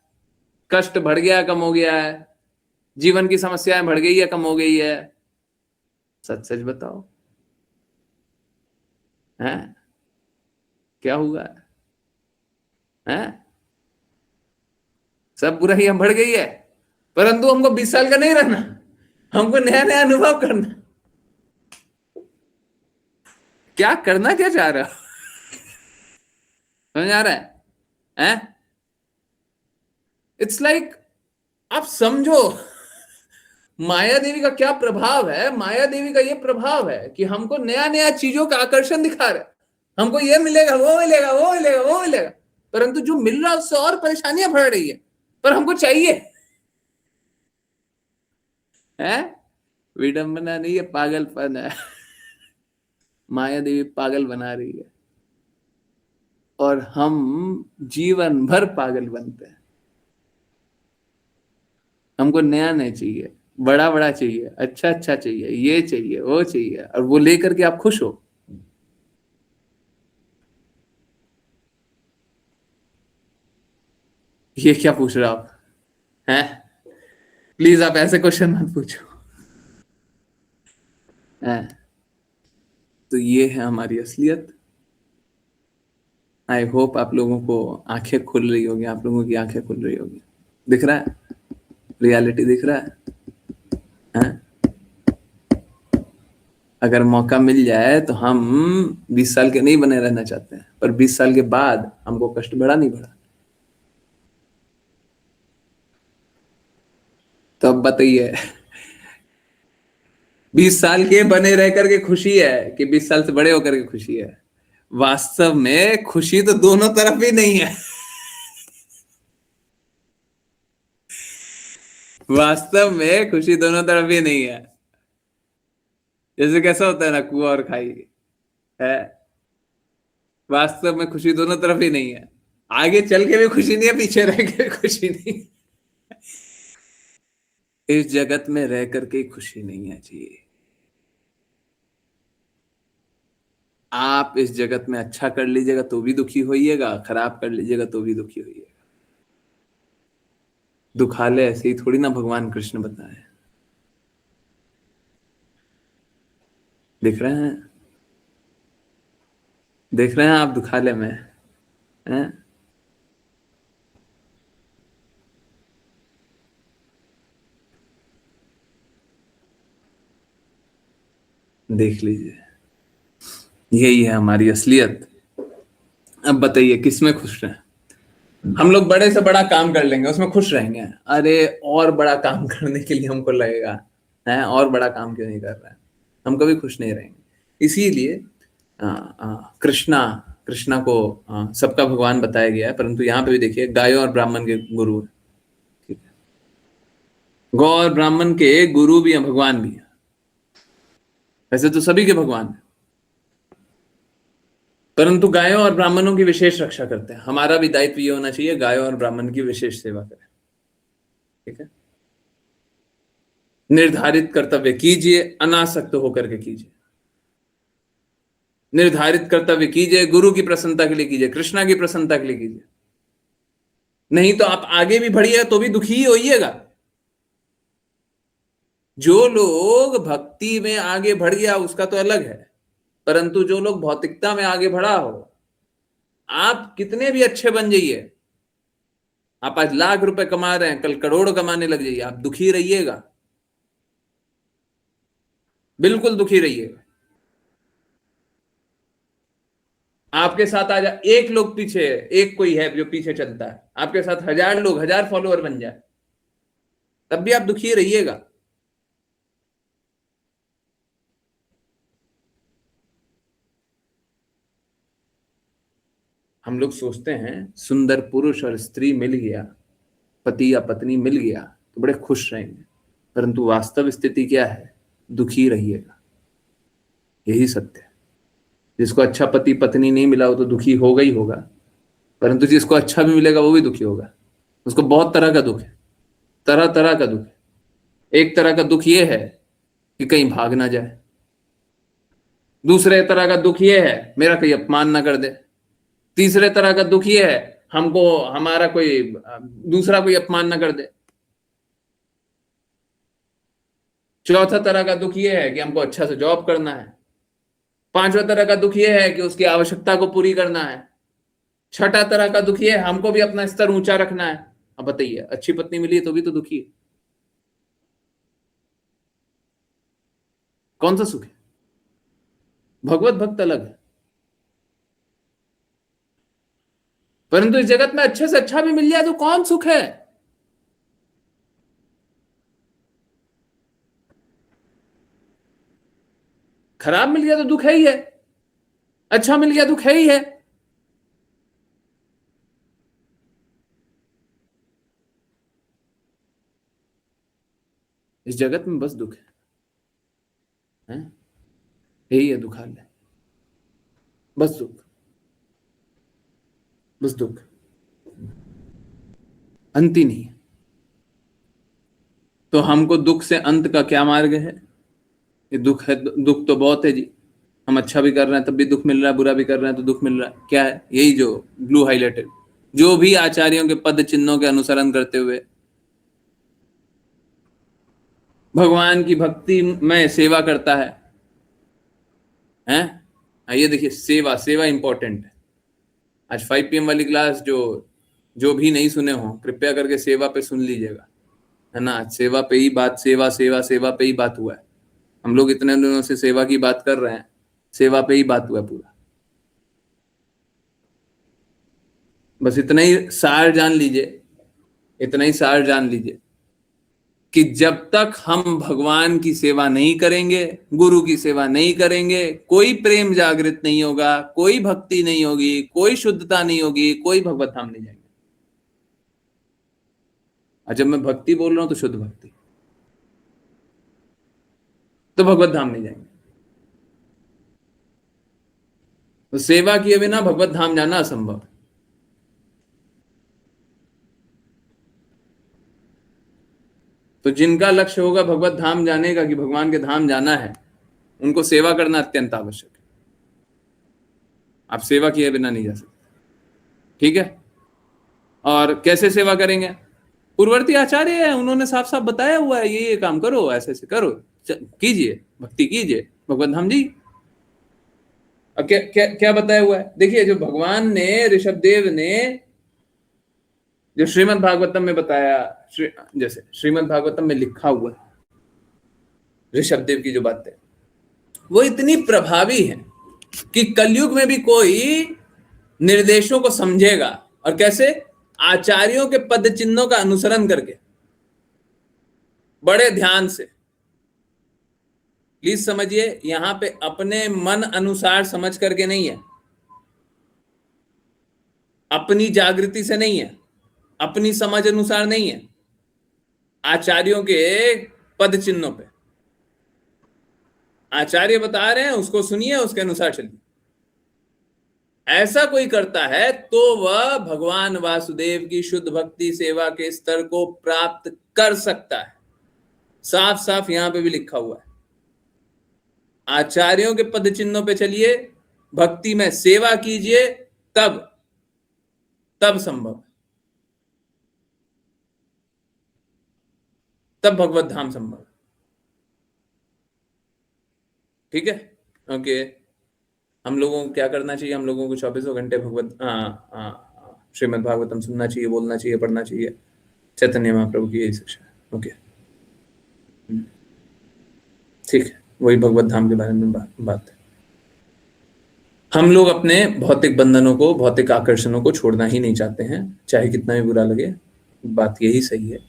S1: कष्ट बढ़ गया, कम हो गया है? जीवन की समस्याएं बढ़ गई है, कम हो गई है? सच सच बताओ, हैं? क्या हुआ है? हैं? सब बुराइयां बढ़ गई है, परंतु हमको 20 साल का नहीं रहना, हमको नया नया अनुभव करना। क्या करना, क्या चाह रहे हो? समझ आ रहा है? हैं? इट्स लाइक आप समझो, माया देवी का क्या प्रभाव है। माया देवी का ये प्रभाव है कि हमको नया नया चीजों का आकर्षण दिखा रहे, हमको ये मिलेगा, वो मिलेगा, वो मिलेगा, वो मिलेगा, परंतु जो मिल रहा है उससे और परेशानियां बढ़ रही है, पर हमको चाहिए। है विडंबना नहीं है, पागलपन है। माया देवी पागल बना रही है और हम जीवन भर पागल बनते हैं। हमको नया नया चाहिए, बड़ा बड़ा चाहिए, अच्छा अच्छा चाहिए, ये चाहिए, वो चाहिए, और वो लेकर के आप खुश हो। ये क्या पूछ रहे हो आप? हैं? प्लीज आप ऐसे क्वेश्चन मत पूछो। हैं? तो ये है हमारी असलियत। आई होप आप लोगों को आंखें खुल रही होगी, आप लोगों की आंखें खुल रही होगी। दिख रहा है, रियलिटी दिख रहा है। हैं? अगर मौका मिल जाए तो हम 20 साल के नहीं बने रहना चाहते हैं, पर 20 साल के बाद हमको कष्ट बढ़ा नहीं बढ़ा। तो अब बताइए, 20 साल के बने रह करके खुशी है कि 20 साल से बड़े होकर के खुशी है? वास्तव में खुशी तो दोनों तरफ ही नहीं है। वास्तव में खुशी दोनों तरफ ही नहीं है। जैसे कैसा होता है ना, कुआं और खाई। है। वास्तव में खुशी दोनों तरफ ही नहीं है, आगे चल के भी खुशी नहीं है, पीछे रह के भी खुशी नहीं। इस जगत में रह करके खुशी नहीं है जी। आप इस जगत में अच्छा कर लीजिएगा तो भी दुखी होइएगा, खराब कर लीजिएगा तो भी दुखी होइएगा। दुखाले ऐसे ही थोड़ी ना भगवान कृष्ण बताए। दिख रहे हैं, देख रहे हैं आप दुखाले में हैं? देख लीजिए, यही है हमारी असलियत। अब बताइए किसमें खुश रहें? हम लोग बड़े से बड़ा काम कर लेंगे, उसमें खुश रहेंगे। अरे और बड़ा काम करने के लिए हमको लगेगा है, और बड़ा काम क्यों नहीं कर रहा है, हम कभी खुश नहीं रहेंगे। इसीलिए कृष्णा कृष्णा को सबका भगवान बताया गया है, परंतु यहाँ पे भी देखिए गायों और ब्राह्मण के गुरु है। ठीक है, गौ और ब्राह्मण के गुरु भी हैं, भगवान भी है। वैसे तो सभी के भगवान है, परंतु गायों और ब्राह्मणों की विशेष रक्षा करते हैं। हमारा भी दायित्व ये होना चाहिए, गायों और ब्राह्मण की विशेष सेवा करें। ठीक है, निर्धारित कर्तव्य कीजिए, अनासक्त होकर के कीजिए। निर्धारित कर्तव्य कीजिए, गुरु की प्रसन्नता के लिए कीजिए, कृष्णा की प्रसन्नता के लिए कीजिए। नहीं तो आप आगे भी बढ़िए तो भी दुखी ही होइएगा। जो लोग भक्ति में आगे बढ़ गया उसका तो अलग है, परंतु जो लोग भौतिकता में आगे बढ़ा हो, आप कितने भी अच्छे बन जाइए, आप आज लाख रुपए कमा रहे हैं, कल करोड़ कमाने लग जाइए, आप दुखी रहिएगा, बिल्कुल दुखी रहिएगा। आपके साथ आज एक लोग पीछे, एक कोई है जो पीछे चलता है, आपके साथ 1000 लोग, 1000 फॉलोअर बन जाए, तब भी आप दुखी रहिएगा। हम लोग सोचते हैं सुंदर पुरुष और स्त्री मिल गया, पति या पत्नी मिल गया तो बड़े खुश रहेंगे, परंतु वास्तव स्थिति क्या है? दुखी रहिएगा, यही सत्य है। जिसको अच्छा पति पत्नी नहीं मिला वो तो दुखी होगा ही होगा, परंतु जिसको अच्छा भी मिलेगा वो भी दुखी होगा। उसको बहुत तरह का दुख है, तरह तरह का दुख है। एक तरह का दुख ये है कि कहीं भाग ना जाए, दूसरे तरह का दुख ये है मेरा कोई अपमान ना कर दे, तीसरे तरह का दुख ये है हमको हमारा कोई दूसरा कोई अपमान ना कर दे, चौथा तरह का दुख ये है कि हमको अच्छा से जॉब करना है, पांचवा तरह का दुख ये है कि उसकी आवश्यकता को पूरी करना है, छठा तरह का दुख ये है हमको भी अपना स्तर ऊंचा रखना है। अब बताइए, अच्छी पत्नी मिली है तो भी तो दुखी है, कौन सा सुख है? भगवत भक्त अलग है, परंतु इस जगत में अच्छे से अच्छा भी मिल जाए तो कौन सुख है? खराब मिल गया तो दुख है ही है, अच्छा मिल गया दुख है ही है। इस जगत में बस दुख है? यही है दुखालय, बस दुख, बस दुख, अंत ही नहीं है। तो हमको दुख से अंत का क्या मार्ग है? ये दुख है, दुख तो बहुत है जी। हम अच्छा भी कर रहे हैं तब भी दुख मिल रहा है, बुरा भी कर रहे हैं तो दुख मिल रहा है। क्या है? यही जो ब्लू हाईलाइटेड, जो भी आचार्यों के पद चिन्हों के अनुसरण करते हुए भगवान की भक्ति में सेवा करता है, हैं? ये देखिए, सेवा सेवा इंपॉर्टेंट है। आज 5 PM वाली क्लास जो जो भी नहीं सुने हो कृपया करके सेवा पे सुन लीजिएगा, है ना। सेवा पे ही बात, सेवा सेवा सेवा पे ही बात हुआ है। हम लोग इतने दिनों से सेवा की बात कर रहे हैं, सेवा पे ही बात हुआ है पूरा। बस इतना ही सार जान लीजिए, इतना ही सार जान लीजिए कि जब तक हम भगवान की सेवा नहीं करेंगे, गुरु की सेवा नहीं करेंगे, कोई प्रेम जागृत नहीं होगा, कोई भक्ति नहीं होगी, कोई शुद्धता नहीं होगी, कोई भगवत धाम नहीं जाएंगे। और जब मैं भक्ति बोल रहा हूं तो शुद्ध भक्ति, तो भगवत धाम नहीं जाएंगे। तो सेवा किए बिना भगवत धाम जाना असंभव। तो जिनका लक्ष्य होगा भगवत धाम जाने का, कि भगवान के धाम जाना है, उनको सेवा करना अत्यंत आवश्यक है। आप सेवा किए बिना नहीं जा सकते, ठीक है। और कैसे सेवा करेंगे? पूर्ववर्ती आचार्य है, उन्होंने साफ साफ बताया हुआ है, ये काम करो, ऐसे ऐसे करो, कीजिए, भक्ति कीजिए, भगवत धाम जी। अब क्या क्या क्या बताया हुआ है? देखिए, जो भगवान ने, ऋषभदेव ने जो श्रीमद् भागवतम में बताया, जैसे श्रीमद् भागवतम में लिखा हुआ है, ऋषभदेव की जो बातें, वो इतनी प्रभावी है कि कलयुग में भी कोई निर्देशों को समझेगा। और कैसे? आचार्यों के पद चिन्हों का अनुसरण करके, बड़े ध्यान से। प्लीज समझिए, यहां पे अपने मन अनुसार समझ करके नहीं है, अपनी जागृति से नहीं है, अपनी समझ अनुसार नहीं है, आचार्यों के पद चिन्हों पे। आचार्य बता रहे हैं, उसको सुनिए, उसके अनुसार चलिए। ऐसा कोई करता है तो वह भगवान वासुदेव की शुद्ध भक्ति सेवा के स्तर को प्राप्त कर सकता है। साफ साफ यहां पे भी लिखा हुआ है, आचार्यों के पद चिन्हों पे चलिए, भक्ति में सेवा कीजिए, तब तब संभव है, तब भगवत धाम संभव है। ठीक है, ओके। हम लोगों को क्या करना चाहिए? हम लोगों को 24 घंटे भगवत श्रीमद् भागवतम सुनना चाहिए, बोलना चाहिए, पढ़ना चाहिए। चैतन्य महाप्रभु की यही शिक्षा है। ओके, ठीक है, वही भगवत धाम के बारे में बात है। हम लोग अपने भौतिक बंधनों को, भौतिक आकर्षणों को छोड़ना ही नहीं चाहते हैं, चाहे कितना भी बुरा लगे। बात यही सही है,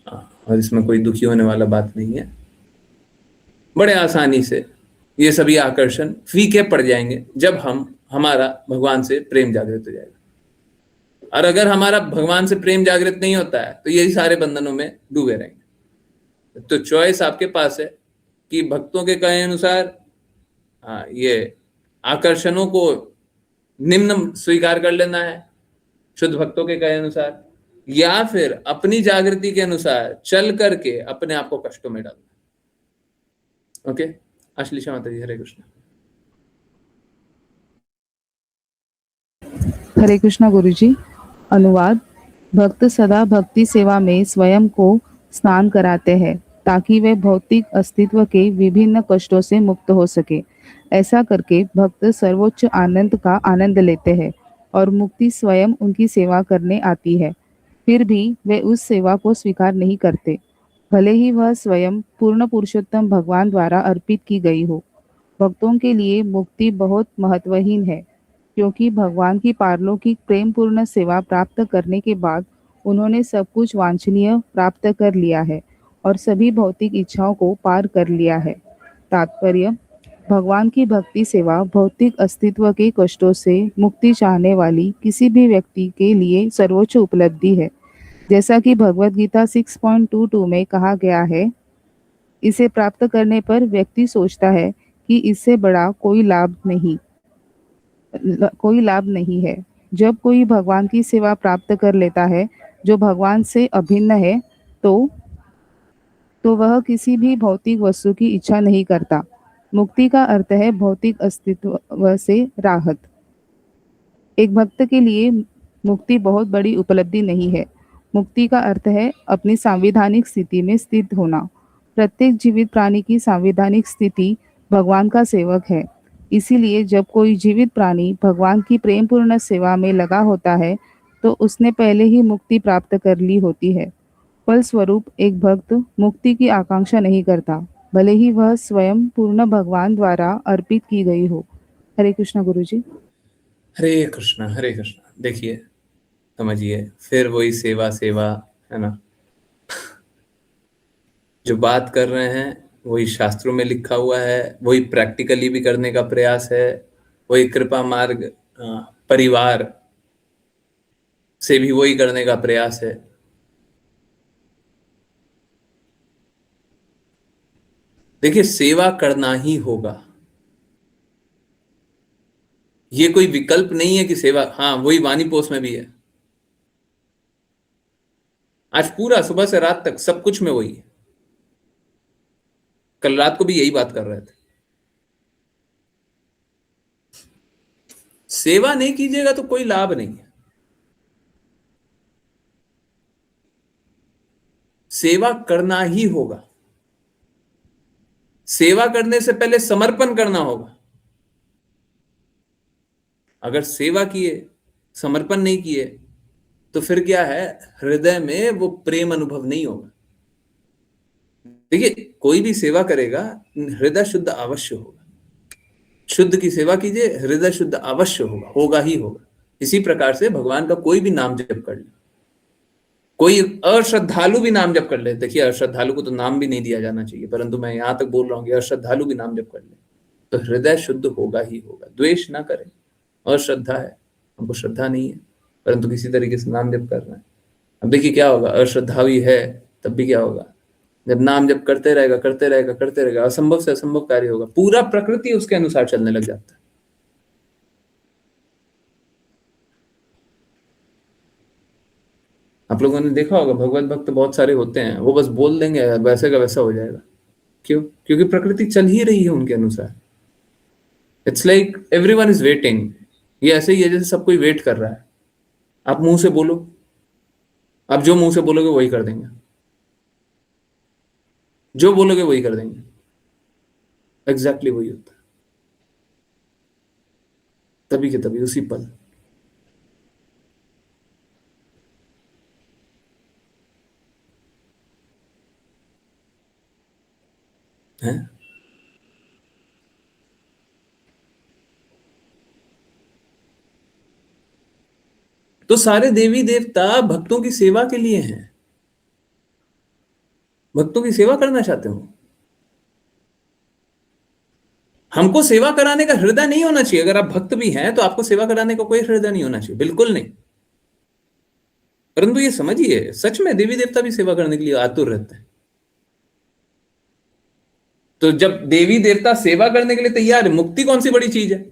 S1: और इसमें कोई दुखी होने वाला बात नहीं है। बड़े आसानी से ये सभी आकर्षण फीके पड़ जाएंगे जब हमारा भगवान से प्रेम जागृत हो जाएगा। और अगर हमारा भगवान से प्रेम जागृत नहीं होता है तो यही सारे बंधनों में डूबे रहेंगे। तो चॉइस आपके पास है कि भक्तों के कहे अनुसार ये आकर्षणों को निम्न स्वीकार कर लेना है, शुद्ध भक्तों के कहे अनुसार, या फिर अपनी जागृति के अनुसार चल करके अपने आप को कष्टों में डालना। ओके, अश्लीषा माता जी, हरे कृष्ण।
S3: हरे कृष्णा गुरुजी। अनुवाद। भक्त सदा भक्ति सेवा में स्वयं को स्नान कराते हैं ताकि वे भौतिक अस्तित्व के विभिन्न कष्टों से मुक्त हो सके। ऐसा करके भक्त सर्वोच्च आनंद का आनंद लेते हैं और मुक्ति स्वयं उनकी सेवा करने आती है। फिर भी वे उस सेवा को स्वीकार नहीं करते, भले ही वह स्वयं पूर्ण पुरुषोत्तम भगवान द्वारा अर्पित की गई हो। भक्तों के लिए मुक्ति बहुत महत्वहीन है, क्योंकि भगवान की पारलौकिक प्रेम पूर्ण सेवा प्राप्त करने के बाद उन्होंने सब कुछ वांछनीय प्राप्त कर लिया है और सभी भौतिक इच्छाओं को पार कर लिया है। तात्पर्य: भगवान की भक्ति सेवा भौतिक अस्तित्व के कष्टों से मुक्ति चाहने वाली किसी भी व्यक्ति के लिए सर्वोच्च उपलब्धि है। जैसा कि भगवद गीता 6.22 में कहा गया है, इसे प्राप्त करने पर व्यक्ति सोचता है कि इससे बड़ा कोई लाभ नहीं है। जब कोई भगवान की सेवा प्राप्त कर लेता है जो भगवान से अभिन्न है, तो वह किसी भी भौतिक वस्तु की इच्छा नहीं करता। मुक्ति का अर्थ है भौतिक अस्तित्व से राहत। एक भक्त के लिए मुक्ति बहुत बड़ी उपलब्धि नहीं है। मुक्ति का अर्थ है अपनी सांविधानिक स्थिति में स्थित होना। प्रत्येक जीवित प्राणी की सांविधानिक स्थिति भगवान का सेवक है। इसीलिए जब कोई जीवित प्राणी भगवान की प्रेम पूर्ण सेवा में लगा होता है तो उसने पहले ही मुक्ति प्राप्त कर ली होती है। फलस्वरूप एक भक्त मुक्ति की आकांक्षा नहीं करता, भले ही वह स्वयं पूर्ण भगवान द्वारा अर्पित की गई हो। हरे कृष्णा गुरुजी।
S1: हरे कृष्णा, हरे कृष्णा। देखिए, समझिए, फिर वही सेवा सेवा है ना, जो बात कर रहे हैं वही शास्त्रों में लिखा हुआ है, वही प्रैक्टिकली भी करने का प्रयास है, वही कृपा मार्ग परिवार से भी वही करने का प्रयास है। देखिए, सेवा करना ही होगा। ये कोई विकल्प नहीं है कि सेवा, हाँ वही वाणी पोस्ट में भी है। आज पूरा सुबह से रात तक सब कुछ में वही है। कल रात को भी यही बात कर रहे थे। सेवा नहीं कीजिएगा तो कोई लाभ नहीं है। सेवा करना ही होगा। सेवा करने से पहले समर्पण करना होगा। अगर सेवा किए, समर्पण नहीं किए, तो फिर क्या है, हृदय में वो प्रेम अनुभव नहीं होगा। देखिए, कोई भी सेवा करेगा, हृदय शुद्ध अवश्य होगा। शुद्ध की सेवा कीजिए, हृदय शुद्ध अवश्य होगा, होगा ही होगा। इसी प्रकार से भगवान का कोई भी नाम जप कर ले, कोई अश्रद्धालु भी नाम जप कर ले। देखिए, अश्रद्धालु को तो नाम भी नहीं दिया जाना चाहिए, परंतु मैं यहां तक बोल रहा हूं कि अश्रद्धालु भी नाम जप कर ले तो हृदय शुद्ध होगा ही होगा। द्वेष ना करें। अश्रद्धा है, हमको श्रद्धा नहीं है, परंतु किसी तरीके से नाम जप कर रहे हैं। अब देखिए क्या होगा, अश्रद्धा भी है तब भी क्या होगा, जब नाम जप करते रहेगा करते रहेगा करते रहेगा, असंभव से असंभव कार्य होगा, पूरा प्रकृति उसके अनुसार चलने लग जाता है। आप लोगों ने देखा होगा, भगवत भक्त बहुत सारे होते हैं, वो बस बोल देंगे वैसे का वैसा हो जाएगा। क्यों? क्योंकि प्रकृति चल ही रही है उनके अनुसार। It's like everyone is waiting. ये ऐसे ही है जैसे सब कोई वेट कर रहा है। आप मुंह से बोलो, आप जो मुंह से बोलोगे वही कर देंगे, जो बोलोगे वही कर देंगे। एग्जैक्टली वही होता है, तभी के तभी उसी पल। है तो सारे देवी देवता भक्तों की सेवा के लिए हैं। भक्तों की सेवा करना चाहते हो। हमको सेवा कराने का हृदय नहीं होना चाहिए। अगर आप भक्त भी हैं तो आपको सेवा कराने का कोई हृदय नहीं होना चाहिए, बिल्कुल नहीं। परंतु ये समझिए, सच में देवी देवता भी सेवा करने के लिए आतुर रहते हैं। तो जब देवी देवता सेवा करने के लिए तैयार है, मुक्ति कौन सी बड़ी चीज है।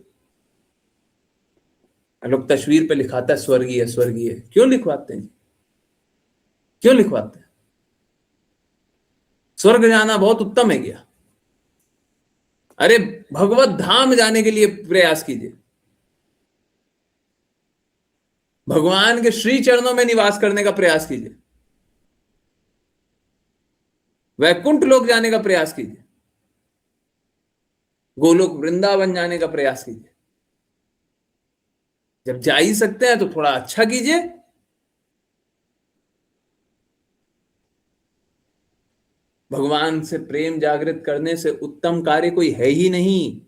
S1: लोग तस्वीर पे लिखाता है स्वर्गीय स्वर्गीय, क्यों लिखवाते हैं? क्यों लिखवाते हैं? स्वर्ग जाना बहुत उत्तम है क्या? अरे, भगवत धाम जाने के लिए प्रयास कीजिए। भगवान के श्री चरणों में निवास करने का प्रयास कीजिए। वैकुंठ लोक जाने का प्रयास कीजिए। गोलोक वृंदावन जाने का प्रयास कीजिए। जब जा ही सकते हैं तो थोड़ा अच्छा कीजिए। भगवान से प्रेम जागृत करने से उत्तम कार्य कोई है ही नहीं।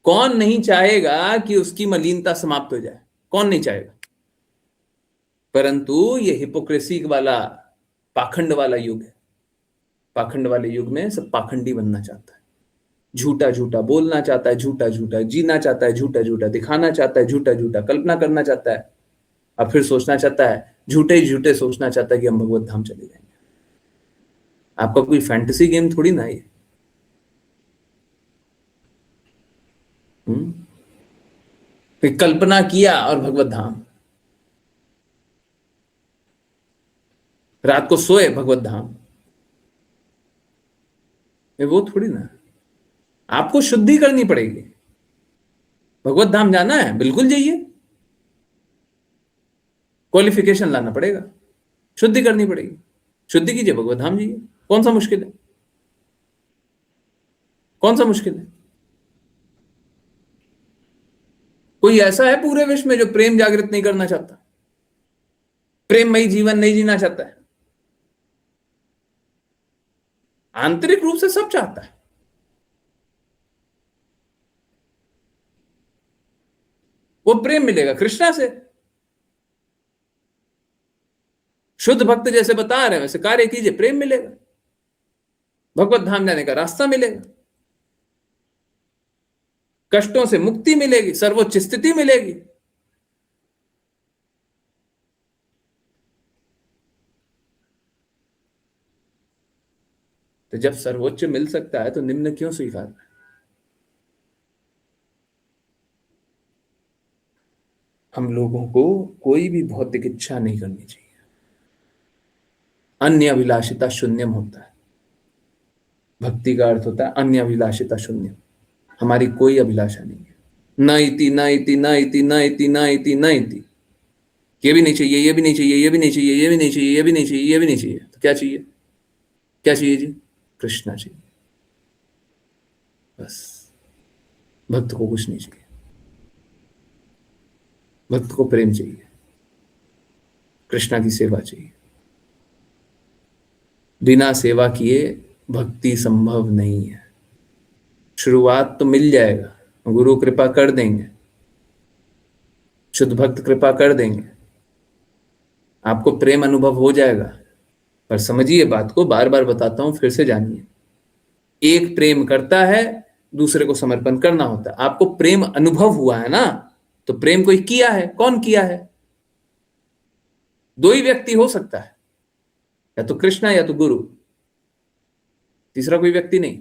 S1: कौन नहीं चाहेगा कि उसकी मलिनता समाप्त हो जाए? कौन नहीं चाहेगा? परंतु ये हिपोक्रेसी वाला, पाखंड वाला युग है। पाखंड वाले युग में सब पाखंडी बनना चाहता है, झूठा झूठा बोलना चाहता है, झूठा झूठा जीना चाहता है, झूठा झूठा दिखाना चाहता है, झूठा झूठा कल्पना करना चाहता है, और फिर सोचना चाहता है, झूठे झूठे सोचना चाहता है कि हम भगवत धाम चले जाएंगे। आपका कोई फैंटेसी गेम थोड़ी ना है। फिर कल्पना किया और भगवत धाम, रात को सोए भगवत धाम, ये वो थोड़ी ना। आपको शुद्धि करनी पड़ेगी। भगवत धाम जाना है, बिल्कुल जाइए। क्वालिफिकेशन लाना पड़ेगा, शुद्धि करनी पड़ेगी। शुद्धि कीजिए, भगवत धाम जाइए। कौन सा मुश्किल है? कौन सा मुश्किल है? कोई ऐसा है पूरे विश्व में जो प्रेम जागृत नहीं करना चाहता, प्रेममयी जीवन नहीं जीना चाहता है? आंतरिक रूप से सब चाहता है। वो प्रेम मिलेगा कृष्णा से। शुद्ध भक्त जैसे बता रहे हैं वैसे कार्य कीजिए, प्रेम मिलेगा, भगवत धाम जाने का रास्ता मिलेगा, कष्टों से मुक्ति मिलेगी, सर्वोच्च स्थिति मिलेगी। तो जब सर्वोच्च मिल सकता है तो निम्न क्यों स्वीकार? हम लोगों को कोई भी भौतिक इच्छा नहीं करनी चाहिए। अन्य अभिलाषिता शून्यम होता है। भक्ति का अर्थ होता है अन्य अभिलाषिता शून्यम। हमारी कोई अभिलाषा नहीं है। न इति न इति न इति न इति न इति न इति। ये भी नहीं चाहिए, ये भी नहीं चाहिए, ये भी नहीं चाहिए, ये भी नहीं चाहिए, ये भी नहीं चाहिए, ये भी नहीं चाहिए। तो क्या चाहिए? क्या चाहिए जी? कृष्णा चाहिए, बस। भक्त को कुछ नहीं चाहिए। भक्त को प्रेम चाहिए, कृष्णा की सेवा चाहिए। बिना सेवा किए भक्ति संभव नहीं है। शुरुआत तो मिल जाएगा, गुरु कृपा कर देंगे, शुद्ध भक्त कृपा कर देंगे, आपको प्रेम अनुभव हो जाएगा। पर समझिए बात को, बार बार बताता हूं, फिर से जानिए। एक प्रेम करता है, दूसरे को समर्पण करना होता है। आपको प्रेम अनुभव हुआ है ना, तो प्रेम कोई किया है, कौन किया है? दो ही व्यक्ति हो सकता है, या तो कृष्णा या तो गुरु, तीसरा कोई व्यक्ति नहीं।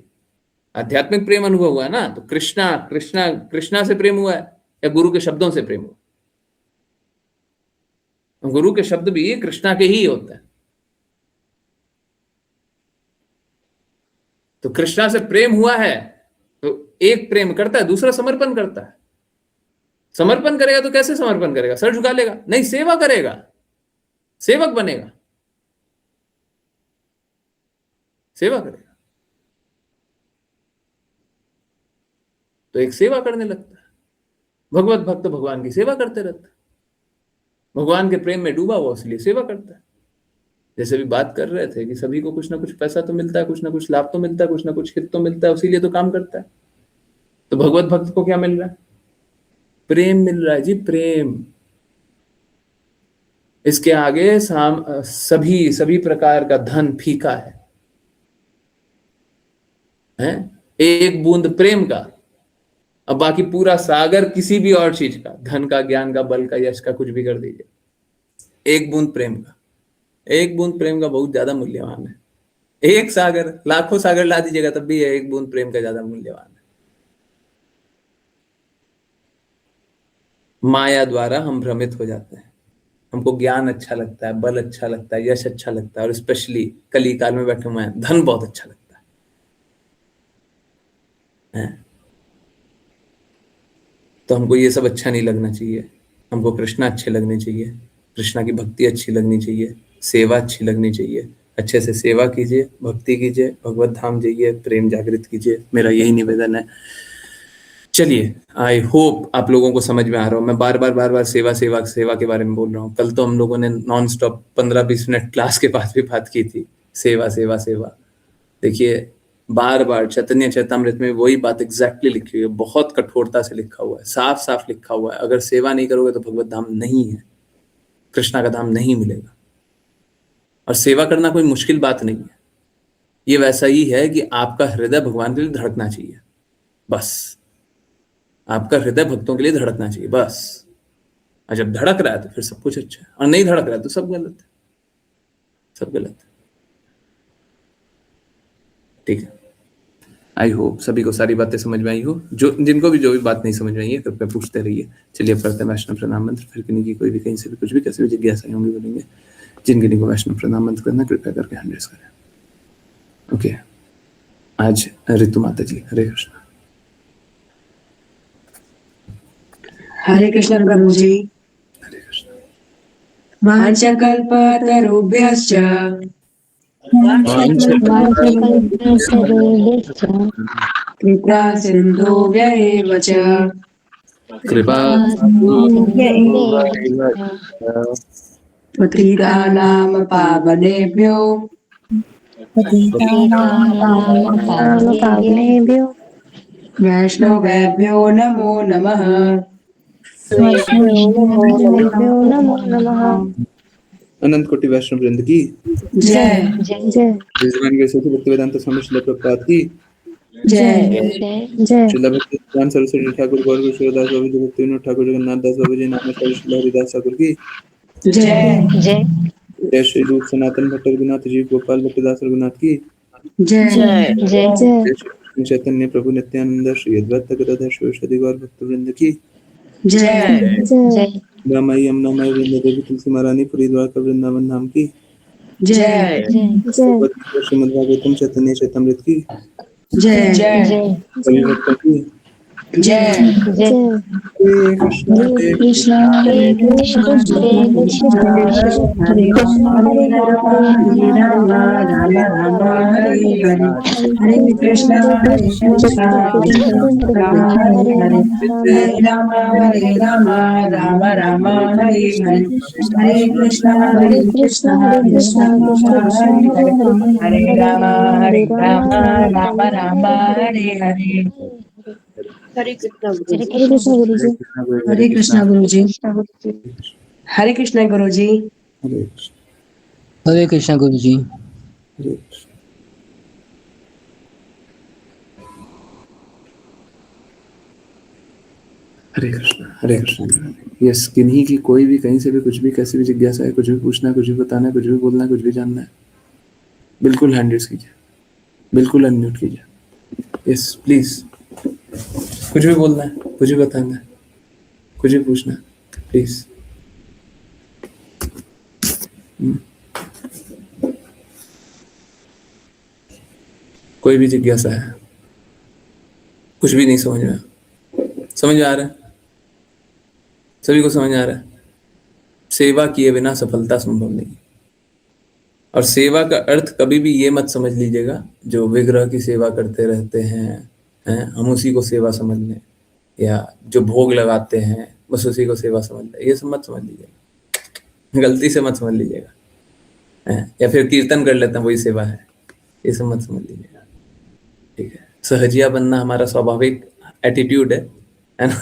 S1: आध्यात्मिक प्रेम अनुभव हुआ है ना, तो कृष्णा कृष्णा कृष्णा से प्रेम हुआ है या गुरु के शब्दों से प्रेम हुआ? गुरु के शब्द भी कृष्णा के ही होते हैं। तो कृष्णा से प्रेम हुआ है तो एक प्रेम करता है, दूसरा समर्पण करता है। समर्पण करेगा तो कैसे समर्पण करेगा? सर झुका लेगा? नहीं, सेवा करेगा, सेवक बनेगा, सेवा करेगा। तो एक सेवा करने लगता है। भगवत भक्त भगवान की सेवा करते रहता है, भगवान के प्रेम में डूबा हुआ, इसलिए सेवा करता है। जैसे भी बात कर रहे थे कि सभी को कुछ ना कुछ पैसा तो मिलता है, कुछ ना कुछ लाभ तो मिलता है, कुछ ना कुछ हित तो मिलता है, इसीलिए तो काम करता है। तो भगवत भक्त को क्या मिल रहा है? प्रेम मिल रहा है जी, प्रेम। इसके आगे सभी प्रकार का धन फीका है? एक बूंद प्रेम का, अब बाकी पूरा सागर किसी भी और चीज का, धन का, ज्ञान का, बल का, यश का, कुछ भी कर दीजिए। एक बूंद प्रेम का, एक बूंद प्रेम का बहुत ज्यादा मूल्यवान है। एक सागर, लाखों सागर ला दीजिएगा तब भी एक बूंद प्रेम का ज्यादा मूल्यवान है। माया द्वारा हम भ्रमित हो जाते हैं। हमको ज्ञान अच्छा लगता है, बल अच्छा लगता है, यश अच्छा लगता है, और स्पेशली कली काल में बैठे हुए हैं, धन बहुत अच्छा लगता है। तो हमको ये सब अच्छा नहीं लगना चाहिए। हमको कृष्णा अच्छे लगने चाहिए, कृष्णा की भक्ति अच्छी लगनी चाहिए, सेवा अच्छी लगनी चाहिए। अच्छे से सेवा कीजिए, भक्ति कीजिए, भगवत धाम जाइए, प्रेम जागृत कीजिए। मेरा यही निवेदन है। चलिए, आई होप आप लोगों को समझ में आ रहा हो। मैं बार बार सेवा सेवा सेवा के बारे में बोल रहा हूँ। कल तो हम लोगों ने नॉन स्टॉप 15-20 मिनट क्लास के बाद भी बात की थी, सेवा सेवा सेवा। देखिए, बार बार चैतन्य चैतामृत में वही बात एग्जैक्टली लिखी हुई है, बहुत कठोरता से लिखा हुआ है, साफ साफ लिखा हुआ है। अगर सेवा नहीं करोगे तो भगवत धाम नहीं है, कृष्णा का धाम नहीं मिलेगा। और सेवा करना कोई मुश्किल बात नहीं है। ये वैसा ही है कि आपका हृदय भगवान के लिए धड़कना चाहिए, बस। आपका हृदय भक्तों के लिए धड़कना चाहिए, बस। और जब धड़क रहा है तो फिर सब कुछ अच्छा है, और नहीं धड़क रहा है तो सब गलत है, सब गलत है। ठीक है, आई होप सभी को सारी बातें समझ में आई हो। जो जिनको भी जो भी बात नहीं समझ में आई है कृपया पूछते रहिए। चलिए, अब करते हैं वैष्णव प्रणाम मंत्र। फिर किन्हीं की कोई भी कहीं से भी कुछ भी कैसे भी जिज्ञासाएं होंगी बोलेंगे। जिन किन्हीं को वैष्णव प्रणाम मंत्र करना, कृपया करके हैंड रेज करें। ओके, आज ऋतु माता जी, हरे कृष्ण।
S4: हरे कृष्ण प्रभु जी।
S1: हरे कृष्ण।
S4: वाञ्छकल्पतरुभ्यश्च कृपा सिन्धुभ्य एव च
S1: कृपा
S4: पतितानां पावनेभ्यो वैष्णवेभ्यो नमो नमः।
S1: अनंत कोटि वैष्णव वृंद की
S4: जय
S1: भगवान के सच्चे भक्ति वेदांत स्वामी श्रील प्रभुपाद की
S4: जय।
S1: श्रील भक्तिवेदांत सरस्वती ठाकुर गौर किशोरदास बाबू जी, भक्ति विनोद ठाकुर, जगन्नाथ दास बाबू जी, नाम श्री हरिदास ठाकुर की
S4: जय।
S1: जय। श्री रूप सनातन भट्ट रघुनाथ जी, गोपाल भट्टदास रघुनाथ की
S4: जय।
S1: जय। श्री चैतन्य प्रभु नित्यानंद, श्री अद्वैत गदाधर शिवासादि गौर भक्त वृंद की
S4: जय।
S1: रामाई यमुनामाई वृंदा देवी तुलसी महारानी पुरी द्वारका वृंदावन धाम की
S4: जय
S1: भगवद गीता श्रीमद् भागवतम चैतन्य चैतमृत की
S4: जय
S1: सभी भक्तों की
S4: जय
S1: हरे कृष्णा हरे
S4: कृष्णा हरे कृष्णा कृष्ण कृष्ण हरे हरे हरे राम राम राम हरे हरे हरे कृष्णा कृष्ण राम हरे हरे हरे राम राम राम हरे हरे हरे कृष्णा कृष्ण हरे हरे हरे राम राम राम हरे हरे हरे कृष्णा गुरु जी हरे कृष्णा गुरु जी हरे कृष्णा गुरु जी
S1: हरे
S5: हरे कृष्णा गुरु जी।
S1: हरे हरे कृष्णा। यस, किन्हीं की कोई भी कहीं से भी कुछ भी कैसी भी जिज्ञासा है, कुछ भी पूछना है, कुछ भी बताना है, कुछ भी बोलना है, कुछ भी जानना है, बिल्कुल हैंड रेज कीजिए, बिल्कुल अनम्यूट कीजिए। यस प्लीज, कुछ भी बोलना है, कुछ भी बताना है, कुछ भी पूछना है, प्लीज। कोई भी जिज्ञासा है, कुछ भी नहीं समझ में, समझ आ रहा है, सभी को समझ आ रहा है। सेवा किए बिना सफलता संभव नहीं। और सेवा का अर्थ कभी भी ये मत समझ लीजिएगा जो विग्रह की सेवा करते रहते हैं हम उसी को सेवा समझ लें, या जो भोग लगाते हैं बस उसी को सेवा समझ लें, ये सब मत समझ लीजिएगा, गलती से मत समझ लीजिएगा। या फिर कीर्तन कर लेते हैं वही सेवा है, ये सब मत समझ लीजिएगा, ठीक है। सहजिया बनना हमारा स्वाभाविक एटीट्यूड है ना।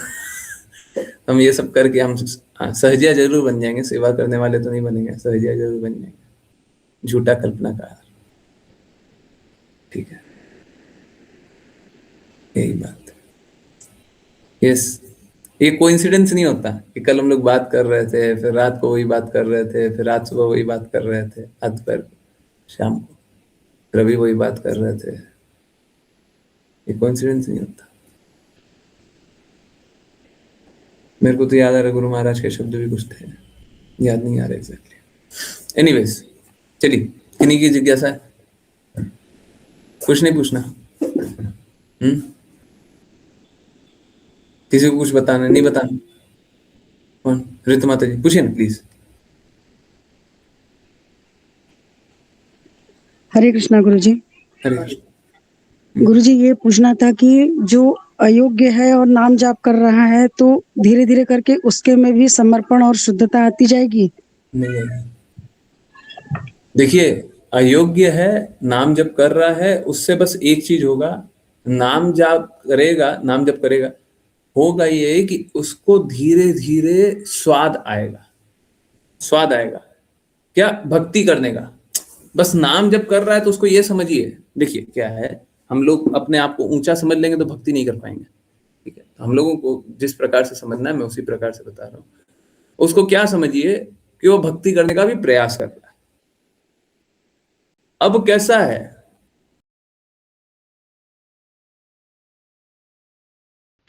S1: हम ये सब करके हम सहजिया जरूर बन जाएंगे, सेवा करने वाले तो नहीं बनेंगे, सहजिया जरूर बन जाएंगे, झूठा कल्पनाकार, ठीक है, यही बात। यस, ये कोइंसिडेंस नहीं होता कि कल हम लोग बात कर रहे थे, फिर रात को वही बात कर रहे थे, फिर रात सुबह वही बात कर रहे थे, आज पर शाम को रवि वही बात कर रहे थे, ये कोइंसिडेंस नहीं होता। मेरे को तो याद आ रहा गुरु महाराज के शब्द भी कुछ थे, याद नहीं आ रहा एग्जैक्टली। एनीवेज, चलिए, किन्हीं की जिज्ञासा है, कुछ नहीं पूछना, किसी को कुछ बताना नहीं बताना। कौन? ऋतु माता जी पूछिए ना प्लीज।
S4: हरे कृष्णा गुरु जी।
S1: हरे
S4: गुरु जी, ये पूछना था कि जो अयोग्य है और नाम जाप कर रहा है तो धीरे धीरे करके उसके में भी समर्पण और शुद्धता आती जाएगी?
S1: नहीं आएगी। देखिए, अयोग्य है, नाम जप कर रहा है, उससे बस एक चीज होगा, नाम जप करेगा, होगा ये कि उसको धीरे धीरे स्वाद आएगा। क्या? भक्ति करने का। बस नाम जप कर रहा है तो उसको ये समझिए, देखिए क्या है, हम लोग अपने आप को ऊंचा समझ लेंगे तो भक्ति नहीं कर पाएंगे, ठीक है। हम लोगों को जिस प्रकार से समझना है मैं उसी प्रकार से बता रहा हूँ। उसको क्या समझिए कि वो भक्ति करने का भी प्रयास कर रहा है। अब कैसा है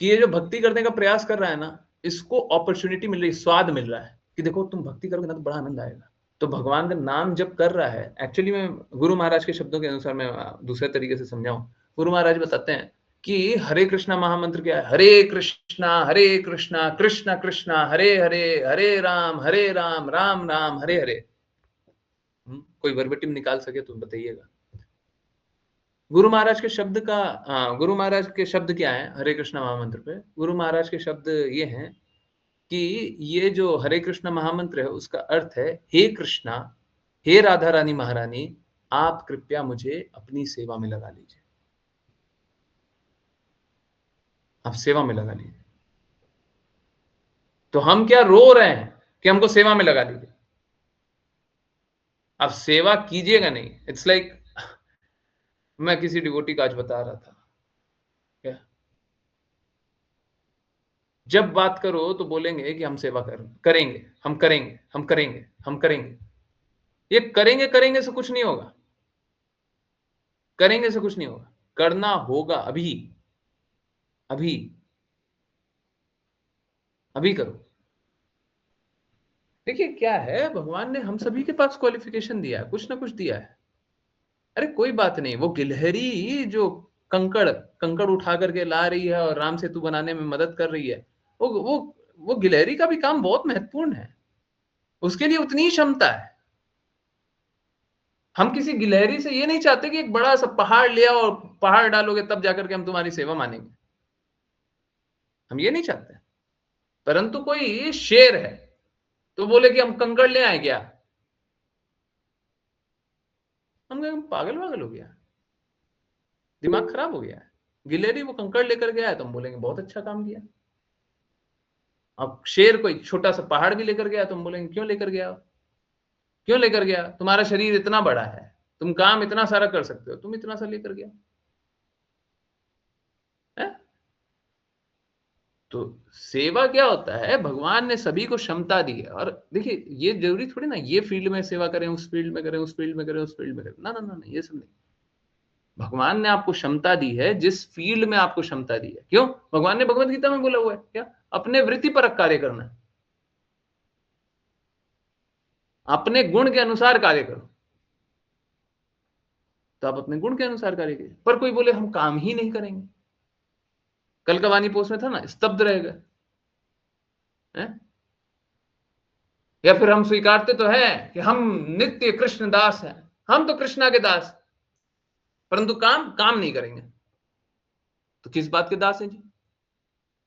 S1: कि ये जो भक्ति करने का प्रयास कर रहा है ना, इसको अपॉर्चुनिटी मिल रही है, स्वाद मिल रहा है कि देखो तुम भक्ति करोगे ना तो बड़ा आनंद आएगा। तो भगवान का नाम जब कर रहा है, एक्चुअली मैं गुरु महाराज के शब्दों के अनुसार मैं दूसरे तरीके से समझाऊं। गुरु महाराज बताते हैं कि हरे कृष्णा महामंत्र क्या है? हरे कृष्णा कृष्ण कृष्णा हरे हरे, हरे राम राम राम हरे हरे। कोई वर्बेटिम निकाल सके तो बताइएगा। गुरु महाराज के शब्द का, गुरु महाराज के शब्द क्या है हरे कृष्णा महामंत्र पे? गुरु महाराज के शब्द ये हैं कि ये जो हरे कृष्णा महामंत्र है उसका अर्थ है, हे कृष्णा, हे राधा रानी महारानी, आप कृपया मुझे अपनी सेवा में लगा लीजिए, आप सेवा में लगा लीजिए। तो हम क्या रो रहे हैं कि हमको सेवा में लगा लीजिए? आप सेवा कीजिएगा नहीं। इट्स लाइक मैं किसी डिवोटी का आज बता रहा था, क्या जब बात करो तो बोलेंगे कि हम सेवा करेंगे, हम करेंगे, हम करेंगे, हम करेंगे। ये करेंगे करेंगे से कुछ नहीं होगा, करेंगे से कुछ नहीं होगा, करना होगा। अभी अभी अभी करो। देखिए क्या है, भगवान ने हम सभी के पास क्वालिफिकेशन दिया है, कुछ ना कुछ दिया है। अरे कोई बात नहीं, वो गिलहरी जो कंकड़ कंकड़ उठा करके ला रही है और राम सेतु बनाने में मदद कर रही है, वो गिलहरी का भी काम बहुत महत्वपूर्ण है, उसके लिए उतनी ही क्षमता है। हम किसी गिलहरी से ये नहीं चाहते कि एक बड़ा सा पहाड़ ले आओ और पहाड़ डालोगे तब जाकर के हम तुम्हारी सेवा मानेंगे, हम ये नहीं चाहते। परंतु कोई शेर है तो बोले कि हम कंकड़ ले आए क्या, हम कहेंगे पागल पागल हो गया, दिमाग खराब हो गया है। गिलहरी वो कंकड़ लेकर गया है तो हम बोलेंगे बहुत अच्छा काम किया। अब शेर कोई छोटा सा पहाड़ भी लेकर गया तो हम बोलेंगे क्यों लेकर गया, क्यों लेकर गया, तुम्हारा शरीर इतना बड़ा है, तुम काम इतना सारा कर सकते हो, तुम इतना सा लेकर गया है? तो सेवा क्या होता है, भगवान ने सभी को क्षमता दी है। और देखिए ये जरूरी थोड़ी ना ये फील्ड में सेवा करें, उस फील्ड में करें, उस फील्ड में करें, उस फील्ड में करें, ना ना ना, ये सब नहीं। भगवान ने आपको क्षमता दी है, जिस फील्ड में आपको क्षमता दी है। क्यों, भगवान ने भगवत गीता में बोला हुआ है क्या, अपने वृत्तिपरक कार्य करना, अपने गुण के अनुसार कार्य करो। तो आप अपने गुण के अनुसार कार्य कीजिए। पर कोई बोले हम काम ही नहीं करेंगे, कल का वानी पोस्ट में था ना, स्तब्ध रहेगा है? या फिर हम स्वीकारते तो है कि हम नित्य कृष्ण दास हैं, हम तो कृष्णा के दास, परंतु काम काम नहीं करेंगे, तो किस बात के दास हैं जी?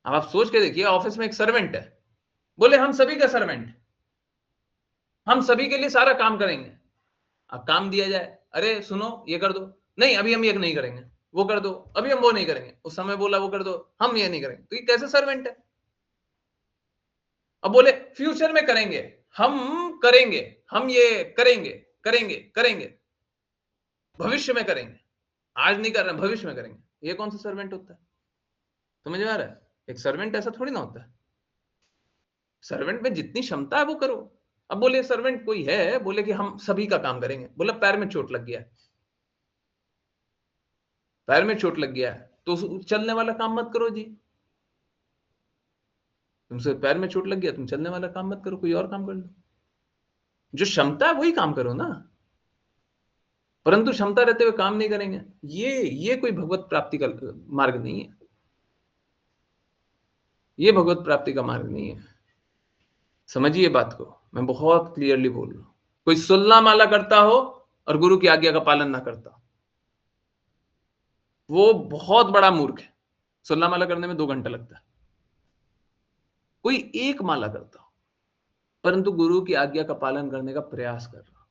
S1: अब आप सोच के देखिए, ऑफिस में एक सर्वेंट है, बोले हम सभी का सर्वेंट, हम सभी के लिए सारा काम करेंगे। अब काम दिया जाए, अरे सुनो ये कर दो, नहीं अभी हम ये नहीं करेंगे, वो कर दो, अभी हम वो नहीं करेंगे, उस समय बोला वो कर दो, हम ये नहीं करेंगे, तो ये कैसे सर्वेंट है? अब बोले फ्यूचर में करेंगे, हम करेंगे, हम ये करेंगे करेंगे करेंगे, भविष्य में करेंगे, आज नहीं कर रहे भविष्य में करेंगे, ये कौन सा सर्वेंट होता है? समझ में आ रहा है? एक सर्वेंट ऐसा थोड़ी ना होता है। सर्वेंट में जितनी क्षमता है वो करो। अब बोले सर्वेंट कोई है, बोले कि हम सभी का काम करेंगे, बोला पैर में चोट लग गया है, पैर में चोट लग गया है तो चलने वाला काम मत करो जी, तुमसे पैर में चोट लग गया, तुम चलने वाला काम मत करो, कोई और काम कर लो। जो क्षमता है वही काम करो ना, परंतु क्षमता रहते हुए काम नहीं करेंगे, ये कोई भगवत प्राप्ति का मार्ग नहीं है, ये भगवत प्राप्ति का मार्ग नहीं है। समझिए बात को, मैं बहुत क्लियरली बोल रहा हूं। कोई सुल्ला माला करता हो और गुरु की आज्ञा का पालन ना करता, वो बहुत बड़ा मूर्ख है। सुल्ला माला करने में 2 घंटा लगता है। कोई एक माला करता हो परंतु गुरु की आज्ञा का पालन करने का प्रयास कर रहा,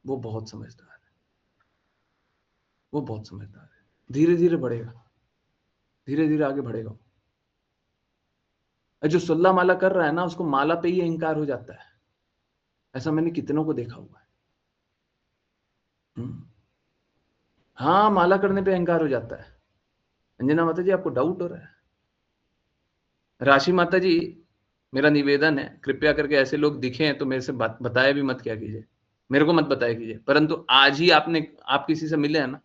S1: वो बहुत समझदार है, वो बहुत समझदार है। धीरे धीरे बढ़ेगा, धीरे धीरे आगे बढ़ेगा। और जो सुल्ला माला कर रहा है ना, उसको माला पे ही अहंकार हो जाता है। ऐसा मैंने कितनों को देखा हुआ है। हाँ, माला करने पे अहंकार हो जाता है। अंजना माता जी आपको डाउट हो रहा है? राशि माता जी, मेरा निवेदन है, कृपया करके ऐसे लोग दिखे हैं तो मेरे से बात बताया भी मत क्या कीजिए, मेरे को मत बताया कीजिए। परंतु आज ही आप किसी से मिले हैं ना,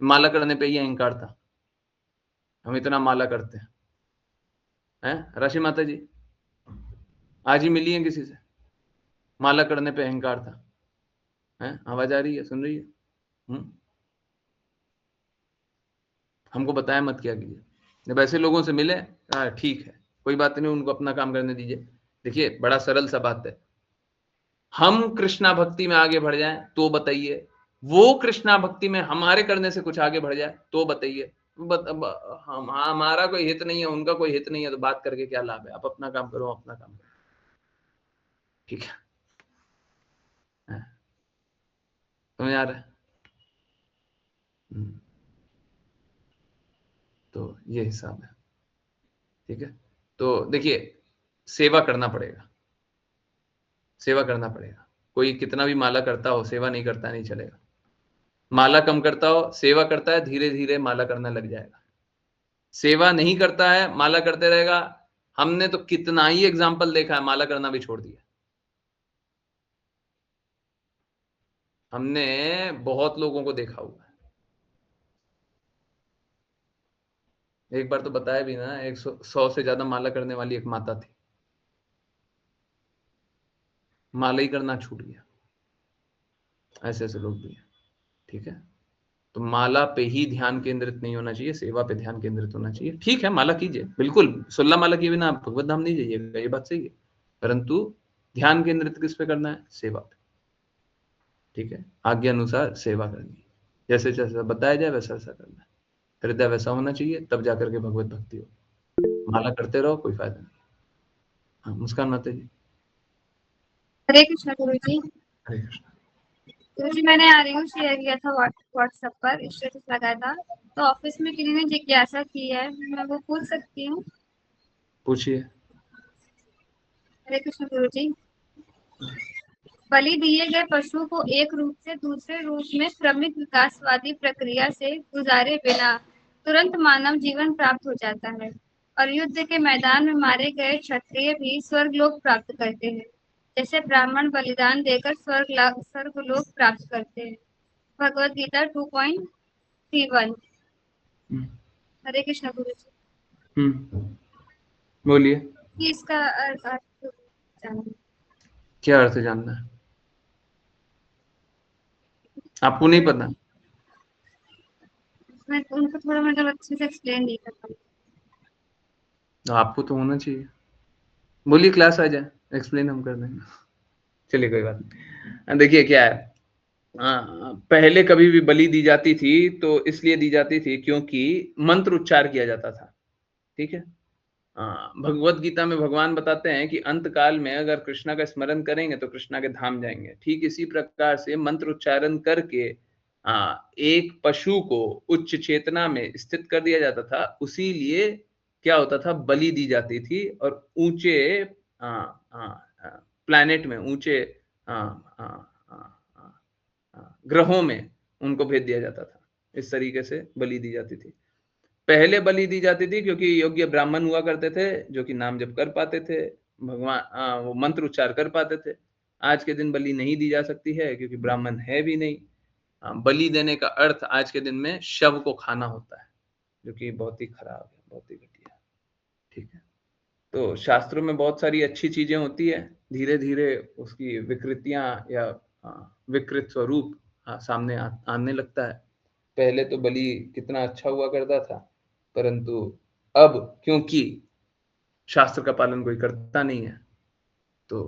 S1: माला करने पे ही अहंकार था, हम इतना माला करते हैं राशि माता जी, आज ही मिली है किसी से, माला करने पे अहंकार था है? आवाज आ रही है, सुन रही है? हमको बताया मत क्या कीजिए। जब ऐसे लोगों से मिले, ठीक है कोई बात नहीं, उनको अपना काम करने दीजिए। देखिए बड़ा सरल सा बात है, हम कृष्णा भक्ति में आगे बढ़ जाएं तो बताइए, वो कृष्णा भक्ति में हमारे करने से कुछ आगे बढ़ जाए तो बताइए। हमारा कोई हित नहीं है, उनका कोई हित नहीं है, तो बात करके क्या लाभ है? आप अपना काम करो, अपना काम करो, ठीक है? समझ आ रहा है? तो ये हिसाब है, ठीक है? तो देखिए, सेवा करना पड़ेगा, सेवा करना पड़ेगा। कोई कितना भी माला करता हो, सेवा नहीं करता नहीं चलेगा। माला कम करता हो, सेवा करता है, धीरे धीरे माला करना लग जाएगा। सेवा नहीं करता है, माला करते रहेगा, हमने तो कितना ही एग्जाम्पल देखा है, माला करना भी छोड़ दिया। हमने बहुत लोगों को देखा हुआ है। एक बार तो बताया भी ना, 100 से ज्यादा माला करने वाली एक माता थी, माला ही करना छूट गया, ऐसे ऐसे लोग भी हैं, ठीक है। तो माला पे ही ध्यान केंद्रित नहीं होना चाहिए, सेवा पे ध्यान केंद्रित होना चाहिए। ठीक है, माला कीजिए, बिल्कुल 16 माला किए बिना आप भगवत धाम नहीं जाइएगा, ये बात सही है, परंतु ध्यान केंद्रित किस पे करना है? सेवा पे, ठीक है। आज्ञा अनुसार सेवा करनी है, जैसे जैसा बताया जाए वैसा वैसा करना है, हृदय वैसा होना चाहिए, तब जाकर के भगवत भक्ति हो। माला करते रहो, कोई फायदा नहीं। हाँ, मुस्कान माता जी।
S6: हरे कृष्ण गुरु जी।
S1: हरे कृष्ण।
S6: गुरु जी, मैंने आर्यू शेयर किया था व्हाट्सएप पर, स्टेटस लगाया था, तो ऑफिस में किसी ने जिज्ञासा की है, मैं वो पूछ सकती हूँ?
S1: पूछिए।
S6: हरे कृष्ण गुरु जी। बलि दिए गए पशु को एक रूप से दूसरे रूप में क्रमिक विकासवादी प्रक्रिया से गुजारे बिना तुरंत मानव जीवन प्राप्त हो जाता है, और युद्ध के मैदान में मारे गए क्षत्रिय भी स्वर्गलोक प्राप्त करते हैं, जैसे ब्राह्मण बलिदान देकर स्वर्गलोक प्राप्त करते हैं। भगवद गीता 2.31। हरे कृष्ण गुरु जी।
S1: बोलिए,
S6: कि इसका अर्थ जानना।
S1: क्या अर्थ जानना है? आपको नहीं पता?
S6: मैं उनको थोड़ा मतलब अच्छे से एक्सप्लेन नहीं कर पाई।
S1: तो आपको तो होना चाहिए, बोलिए, क्लास आ जाए, एक्सप्लेन हम कर देंगे। चलिए, कोई बात नहीं। देखिए क्या है, पहले कभी भी बलि दी जाती थी तो इसलिए दी जाती थी क्योंकि मंत्र उच्चार किया जाता था, ठीक है। भगवत गीता में भगवान बताते हैं कि अंत काल में अगर कृष्णा का स्मरण करेंगे तो कृष्णा के धाम जाएंगे। ठीक इसी प्रकार से मंत्र उच्चारण करके एक पशु को उच्च चेतना में स्थित कर दिया जाता था, उसी लिए क्या होता था, बलि दी जाती थी, और ऊंचे प्लैनेट में, ऊंचे ग्रहों में उनको भेज दिया जाता था। इस तरीके से बलि दी जाती थी। पहले बलि दी जाती थी क्योंकि योग्य ब्राह्मण हुआ करते थे जो कि नाम जप कर पाते थे, भगवान वो मंत्र उच्चार कर पाते थे। आज के दिन बलि नहीं दी जा सकती है क्योंकि ब्राह्मण है भी नहीं। बलि देने का अर्थ आज के दिन में शव को खाना होता है, जो कि बहुत ही खराब है, बहुत ही घटिया है, ठीक है। तो शास्त्रों में बहुत सारी अच्छी चीजें होती है, धीरे धीरे उसकी विकृतियां या विकृत स्वरूप सामने आने लगता है। पहले तो बलि कितना अच्छा हुआ करता था, परंतु अब क्योंकि शास्त्र का पालन कोई करता नहीं है तो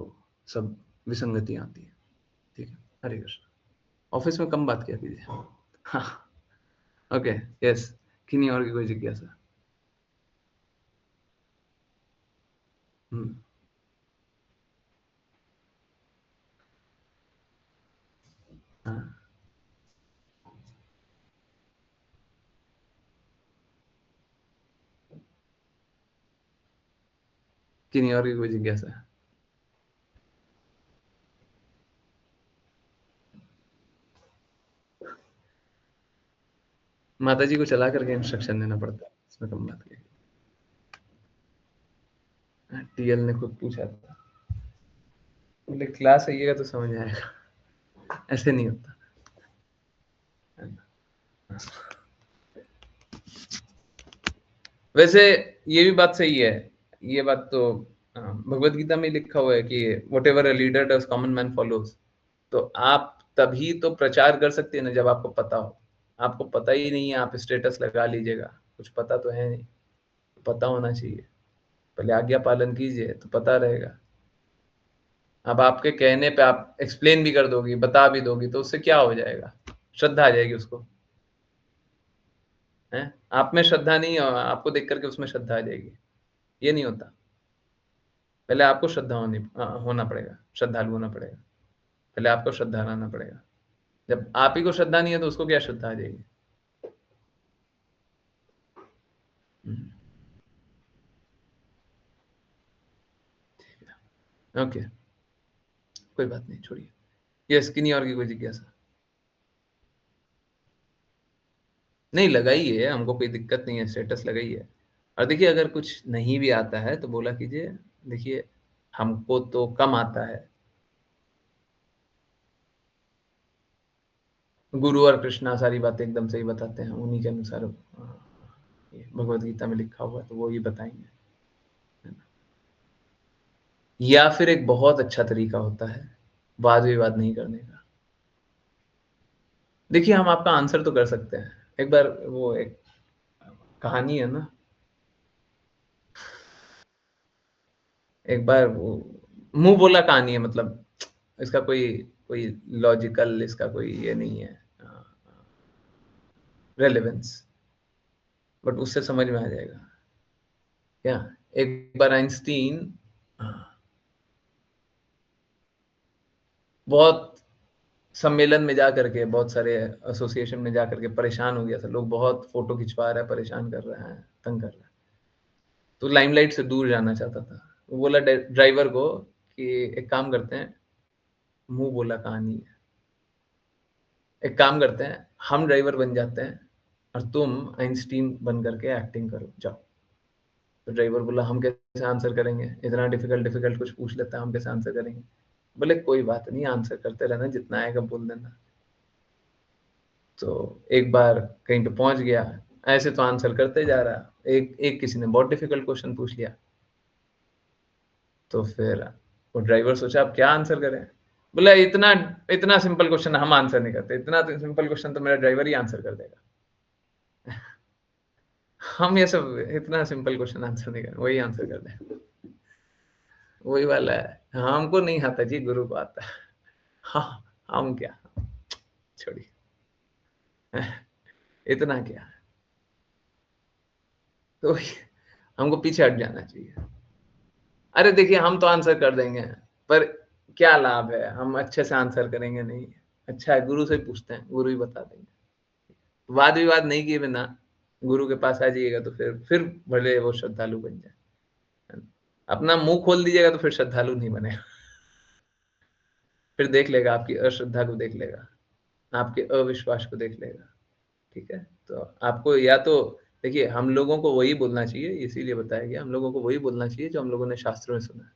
S1: सब विसंगति आती है, ठीक है। हरे कृष्ण। ऑफिस में कम बात किया कीजिए। हाँ, ओके, यस। किन्हीं और की कोई जिज्ञासा? हाँ, किन्हीं और की कोई जिज्ञासा? माता जी को चला करके इंस्ट्रक्शन देना पड़ता है, इसमें कम बात की। टीएल ने खुद पूछा था, बोले क्लास आइएगा तो समझ आएगा, ऐसे नहीं होता। वैसे ये भी बात सही है, ये बात तो भगवत गीता में लिखा हुआ है कि what ever a leader does common man follows. तो आप तभी तो प्रचार कर सकते हैं ना जब आपको पता हो। आपको पता ही नहीं है, आप स्टेटस लगा लीजिएगा, कुछ पता तो है नहीं, पता होना चाहिए। पहले आज्ञा पालन कीजिए तो पता रहेगा। अब आपके कहने पे आप एक्सप्लेन भी कर दोगी, बता भी दोगी, तो उससे क्या हो जाएगा? श्रद्धा आ जाएगी उसको, है। आप में श्रद्धा नहीं है, आपको देख करके उसमें श्रद्धा आ जाएगी, ये नहीं होता। पहले आपको श्रद्धा होना पड़ेगा, श्रद्धालु होना पड़ेगा, पहले आपको श्रद्धा लाना पड़ेगा। जब आप ही को श्रद्धा नहीं है तो उसको क्या श्रद्धा आ जाएगी? ओके, कोई बात नहीं, छोड़िए। यस, किन्हीं और की कोई जिज्ञासा? नहीं, लगाइए, हमको कोई दिक्कत नहीं है, स्टेटस लगाइए। और देखिए, अगर कुछ नहीं भी आता है तो बोला कीजिए, देखिए हमको तो कम आता है, गुरु और कृष्णा सारी बातें एकदम सही बताते हैं, उन्हीं के अनुसार भगवत गीता में लिखा हुआ है तो वो ही बताएंगे, है ना। या फिर एक बहुत अच्छा तरीका होता है वाद विवाद नहीं करने का। देखिए हम आपका आंसर तो कर सकते हैं। एक बार वो एक कहानी है ना, एक बार वो मुंह बोला कहानी है, मतलब इसका कोई कोई लॉजिकल इसका कोई ये नहीं है रेलेवेंस, बट उससे समझ में आ जाएगा क्या। एक बार आइंस्टीन बहुत सम्मेलन में जा करके, बहुत सारे एसोसिएशन में जा करके परेशान हो गया था। लोग बहुत फोटो खिंचवा रहा है, परेशान कर रहा है, तंग कर रहा है, तो लाइमलाइट से दूर जाना चाहता था। वो बोला ड्राइवर को कि एक काम करते हैं, मुंह बोला कहानी है, एक काम करते हैं हम ड्राइवर बन जाते हैं और तुम आइंस्टीन बन करके एक्टिंग करो, जाओ। तो ड्राइवर बोला हम कैसे आंसर करेंगे, इतना डिफिकल्ट डिफिकल्ट कुछ पूछ लेता है, हम कैसे आंसर करेंगे। बोले कोई बात नहीं, आंसर करते रहना, जितना आएगा बोल देना। तो एक बार कहीं पे पहुंच गया, ऐसे तो आंसर करते जा रहा, एक एक किसी ने बहुत डिफिकल्ट क्वेश्चन पूछ लिया। तो फिर वो ड्राइवर सोचा अब क्या आंसर करें। बोला इतना इतना सिंपल क्वेश्चन हम आंसर नहीं करते, इतना सिंपल क्वेश्चन तो मेरा ड्राइवर ही आंसर कर देगा। हम ये सब इतना सिंपल क्वेश्चन आंसर नहीं करें, वही आंसर कर दे। वही वाला है, हमको नहीं आता जी, गुरु को आता है। हाँ हम क्या, छोड़िए, इतना क्या, तो हमको पीछे हट जाना चाहिए। अरे देखिए हम तो आंसर कर देंगे, पर क्या लाभ है, हम अच्छे से आंसर करेंगे नहीं। अच्छा है गुरु से पूछते हैं, गुरु ही बता देंगे। वाद विवाद नहीं किए बिना गुरु के पास आ जाइएगा तो फिर भले वो श्रद्धालु बन जाए। अपना मुंह खोल दीजिएगा तो फिर श्रद्धालु नहीं बनेगा। फिर देख लेगा, आपकी अश्रद्धा को देख लेगा, आपके अविश्वास को देख लेगा। ठीक है, तो आपको या तो देखिए, हम लोगों को वही बोलना चाहिए, इसीलिए बताया गया, हम लोगों को वही बोलना चाहिए जो हम लोगों ने शास्त्रों में सुना है,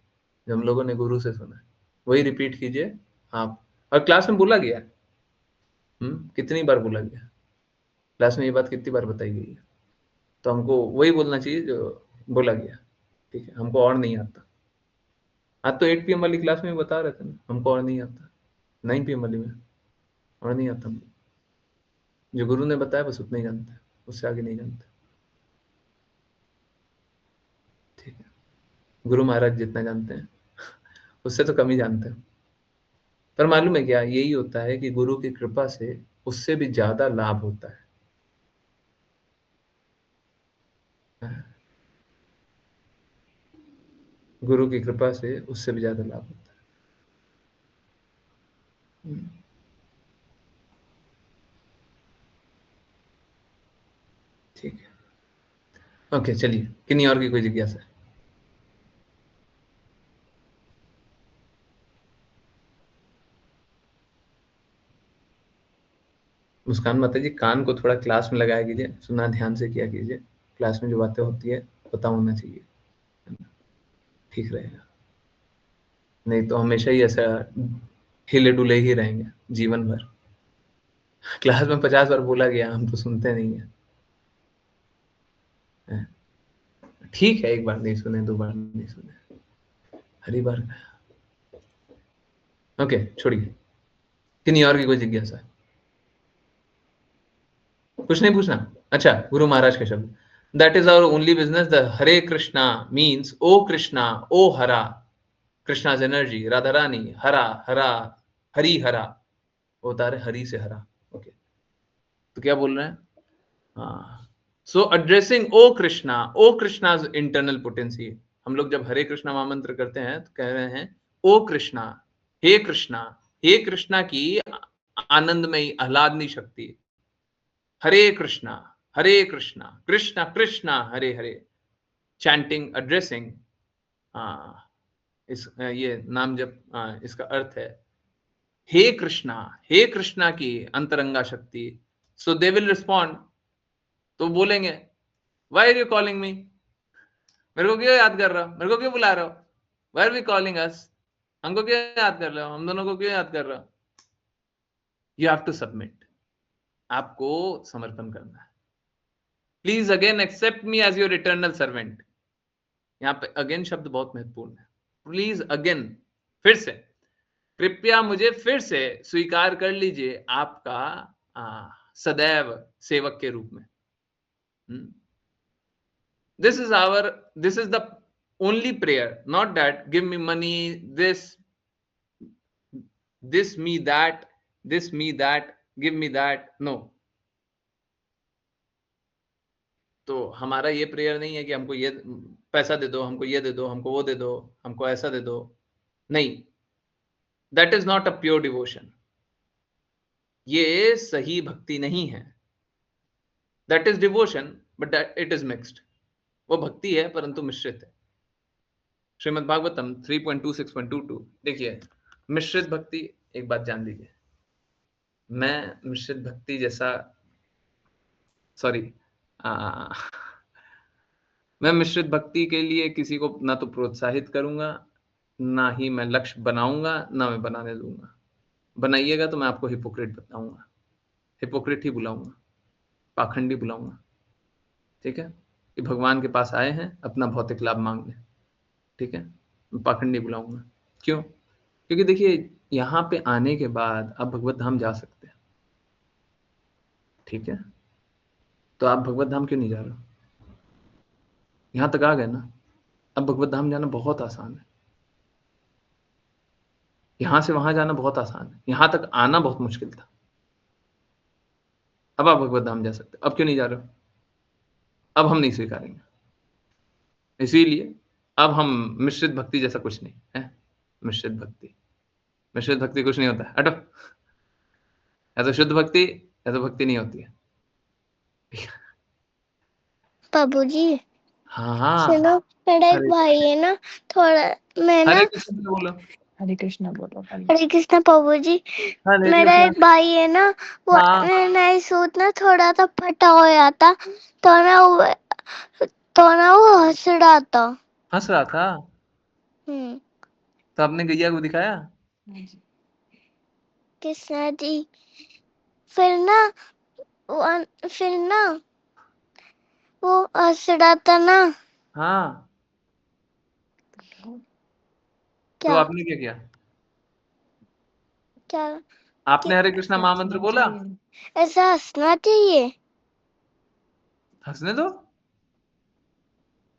S1: जो हम लोगों ने गुरु से सुना है, वही रिपीट कीजिए आप। और क्लास में बोला गया, कितनी बार बोला गया, क्लास में ये बात कितनी बार बताई गई है, तो हमको वही बोलना चाहिए जो बोला गया। ठीक है, हमको और नहीं आता। आज तो 8 PM वाली क्लास में बता रहे थे ना, हमको और नहीं आता। 9 PM वाली में और नहीं आता हमको। जो गुरु ने बताया बस उतना ही जानते हैं, उससे आगे नहीं जानते। ठीक है, गुरु महाराज जितना जानते हैं उससे तो कम ही जानते हैं। पर मालूम है क्या, यही होता है कि गुरु की कृपा से उससे भी ज्यादा लाभ होता है। गुरु की कृपा से उससे भी ज्यादा लाभ होता है। ठीक है, ओके चलिए, किन्हीं और की कोई जिज्ञासा है? मुस्कान माता जी, कान को थोड़ा क्लास में लगाया कीजिए, सुना ध्यान से किया कीजिए। क्लास में जो बातें होती है पता होना चाहिए, है ना? ठीक रहेगा, नहीं तो हमेशा ही ऐसा हिले डुले ही रहेंगे जीवन भर। क्लास में 50 बार बोला गया, हम तो सुनते नहीं है। ठीक है, एक बार नहीं सुने, 2 बार नहीं सुने, हरी बार। ओके छोड़िए, किन्हीं और की कोई जिज्ञासा है? कुछ नहीं पूछना? अच्छा, गुरु महाराज के शब्द, that is our only business, the Hare Krishna means O Krishna, O Hara, Krishna's energy, Radha Rani, हरा हरा, हरी हरा, वो बता रहे हरी से हरा। ओके, तो क्या बोल रहे हैं? हाँ, सो एड्रेसिंग ओ कृष्णा, ओ कृष्णाज इंटरनल पोटेंसी। हम लोग जब हरे कृष्णा महामंत्र करते हैं तो कह रहे हैं ओ कृष्णा, हे कृष्णा, हे कृष्णा की आनंदमयी आह्लादनी शक्ति, हरे कृष्णा, कृष्णा कृष्णा हरे हरे, चैंटिंग एड्रेसिंग। इस ये नाम जब इसका अर्थ है हे कृष्णा की अंतरंगा शक्ति। सो दे विल रिस्पॉन्ड, तो बोलेंगे why are you calling me, मेरे को क्यों याद कर रहे हो, मेरे को क्यों बुला रहे हो, why are we calling us, हमको क्यों याद कर रहे हो, हम दोनों को क्यों याद कर रहे हो। यू हैव टू सबमिट, आपको समर्पण करना है। Please again accept me as your eternal servant. यहाँ पे अगेन शब्द बहुत महत्वपूर्ण है। प्लीज अगेन, फिर से कृपया मुझे फिर से स्वीकार कर लीजिए आपका सदैव सेवक के रूप में। This is the only prayer, not that give me money, this me that, give me that, no. तो हमारा ये प्रेयर नहीं है कि हमको ये पैसा दे दो, हमको ये दे दो, हमको वो दे दो, हमको ऐसा दे दो, नहीं। That is not a pure devotion, ये सही भक्ति नहीं है। That is devotion but that it is mixed, वो भक्ति है परंतु मिश्रित है। श्रीमद् भागवतम 3.26.22 देखिए, मिश्रित भक्ति, एक बात जान लीजिए, मैं मिश्रित भक्ति जैसा मैं मिश्रित भक्ति के लिए किसी को ना तो प्रोत्साहित करूंगा, ना ही मैं लक्ष्य बनाऊंगा, ना मैं बनाने दूंगा। बनाइएगा तो मैं आपको हिपोक्रेट बताऊंगा, हिपोक्रेट ही बुलाऊंगा, पाखंडी बुलाऊंगा, ठीक है? कि भगवान के पास आए हैं अपना भौतिक लाभ मांगने, ठीक है? मैं पाखंडी बुलाऊंगा। क्यों? क्योंकि देखिए, यहाँ पे आने के बाद आप भगवत धाम जा सकते हैं, ठीक है? तो आप भगवत धाम क्यों नहीं जा रहे हो? यहाँ तक आ गए ना, अब भगवत धाम जाना बहुत आसान है। यहाँ से वहां जाना बहुत आसान है, यहाँ तक आना बहुत मुश्किल था। अब आप भगवत धाम जा सकते, अब क्यों नहीं जा रहे हो? अब हम नहीं स्वीकारेंगे, इसीलिए अब हम मिश्रित भक्ति जैसा कुछ नहीं है। मिश्रित भक्ति कुछ नहीं होता है, हटो। या तो शुद्ध भक्ति या तो भक्ति नहीं होती है।
S7: बाबूजी,
S1: हाँ,
S7: सुनो, मेरा एक
S1: हरे
S7: भाई है ना, थोड़ा मैं ना
S1: हरे कृष्ण बोलो,
S3: हरे कृष्णा बोलो।
S7: हरे कृष्णा बाबूजी,
S1: हरे
S7: मेरा
S1: कृष्ण।
S7: एक भाई है ना, वो
S1: हाँ,
S7: नई सूट ना थोड़ा सा फटा हो जाता, तो ना वो हंस रहा था।
S1: हंस रहा था
S7: हम्म,
S1: तो आपने गैया को दिखाया?
S7: कृष्णा जी, फिर ना वो हंस रहा था ना।
S1: हाँ, तो
S7: क्या
S1: आपने क्या किया?
S7: क्या
S1: आपने हरे कृष्णा महामंत्र बोला?
S7: ऐसा हंसना चाहिए?
S1: हंसने दो।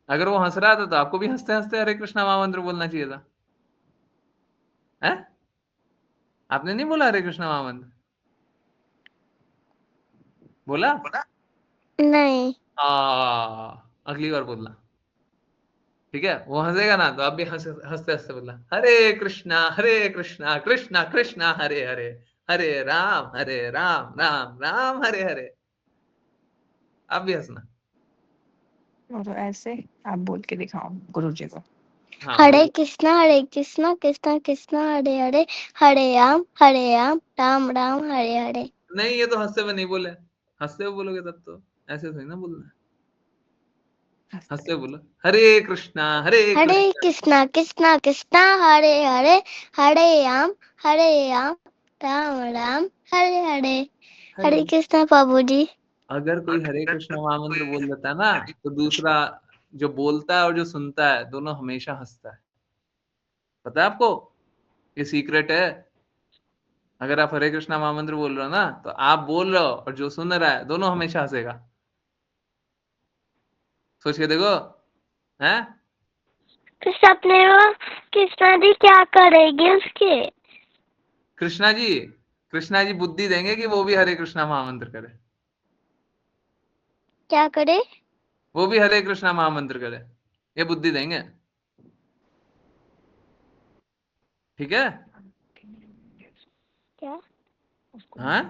S1: अगर वो हंस रहा था तो आपको भी हंसते हंसते हरे कृष्णा महामंत्र बोलना चाहिए था, है? आपने नहीं बोला हरे कृष्णा महामंत्र? बोला?
S7: नहीं।
S1: अगली बार बोलना, ठीक है? वो हंसेगा ना तो आप भी हंसते हंसते बोलना, हरे कृष्णा कृष्णा कृष्णा हरे हरे, हरे राम राम राम हरे हरे। आप भी हंसना।
S3: और ऐसे आप बोल के दिखाओ गुरु जी को।
S1: हाँ,
S7: हरे कृष्णा कृष्णा कृष्णा हरे हरे, हरे राम राम राम हरे हरे।
S1: नहीं, ये तो हंसते हुए नहीं बोले। हंसते हुए बोलोगे तब तो, ऐसे थोड़ी ना बोलना है। हंसते हुए बोलो, हरे कृष्णा
S7: कृष्णा कृष्णा हरे हरे, हरे राम राम राम हरे हरे। हरे कृष्णा बाबूजी।
S1: अगर कोई हरे कृष्णा महामंत्र बोल देता है ना तो दूसरा जो बोलता है और जो सुनता है दोनों हमेशा हंसता है। पता है आपको? ये सीक्रेट है। अगर आप हरे कृष्णा महामंत्र बोल रहे हो ना तो आप बोल रहे हो और जो सुन रहा है दोनों हमेशा हंसेगा। सोच के देखो, हैं?
S7: तो सपने में कृष्णा जी क्या करेंगे उसके?
S1: कृष्णा जी बुद्धि देंगे कि वो भी हरे कृष्णा महामंत्र करे।
S7: क्या करे?
S1: वो भी हरे कृष्णा महामंत्र करे, ये बुद्धि देंगे, ठीक है?
S7: क्या?
S1: हाँ,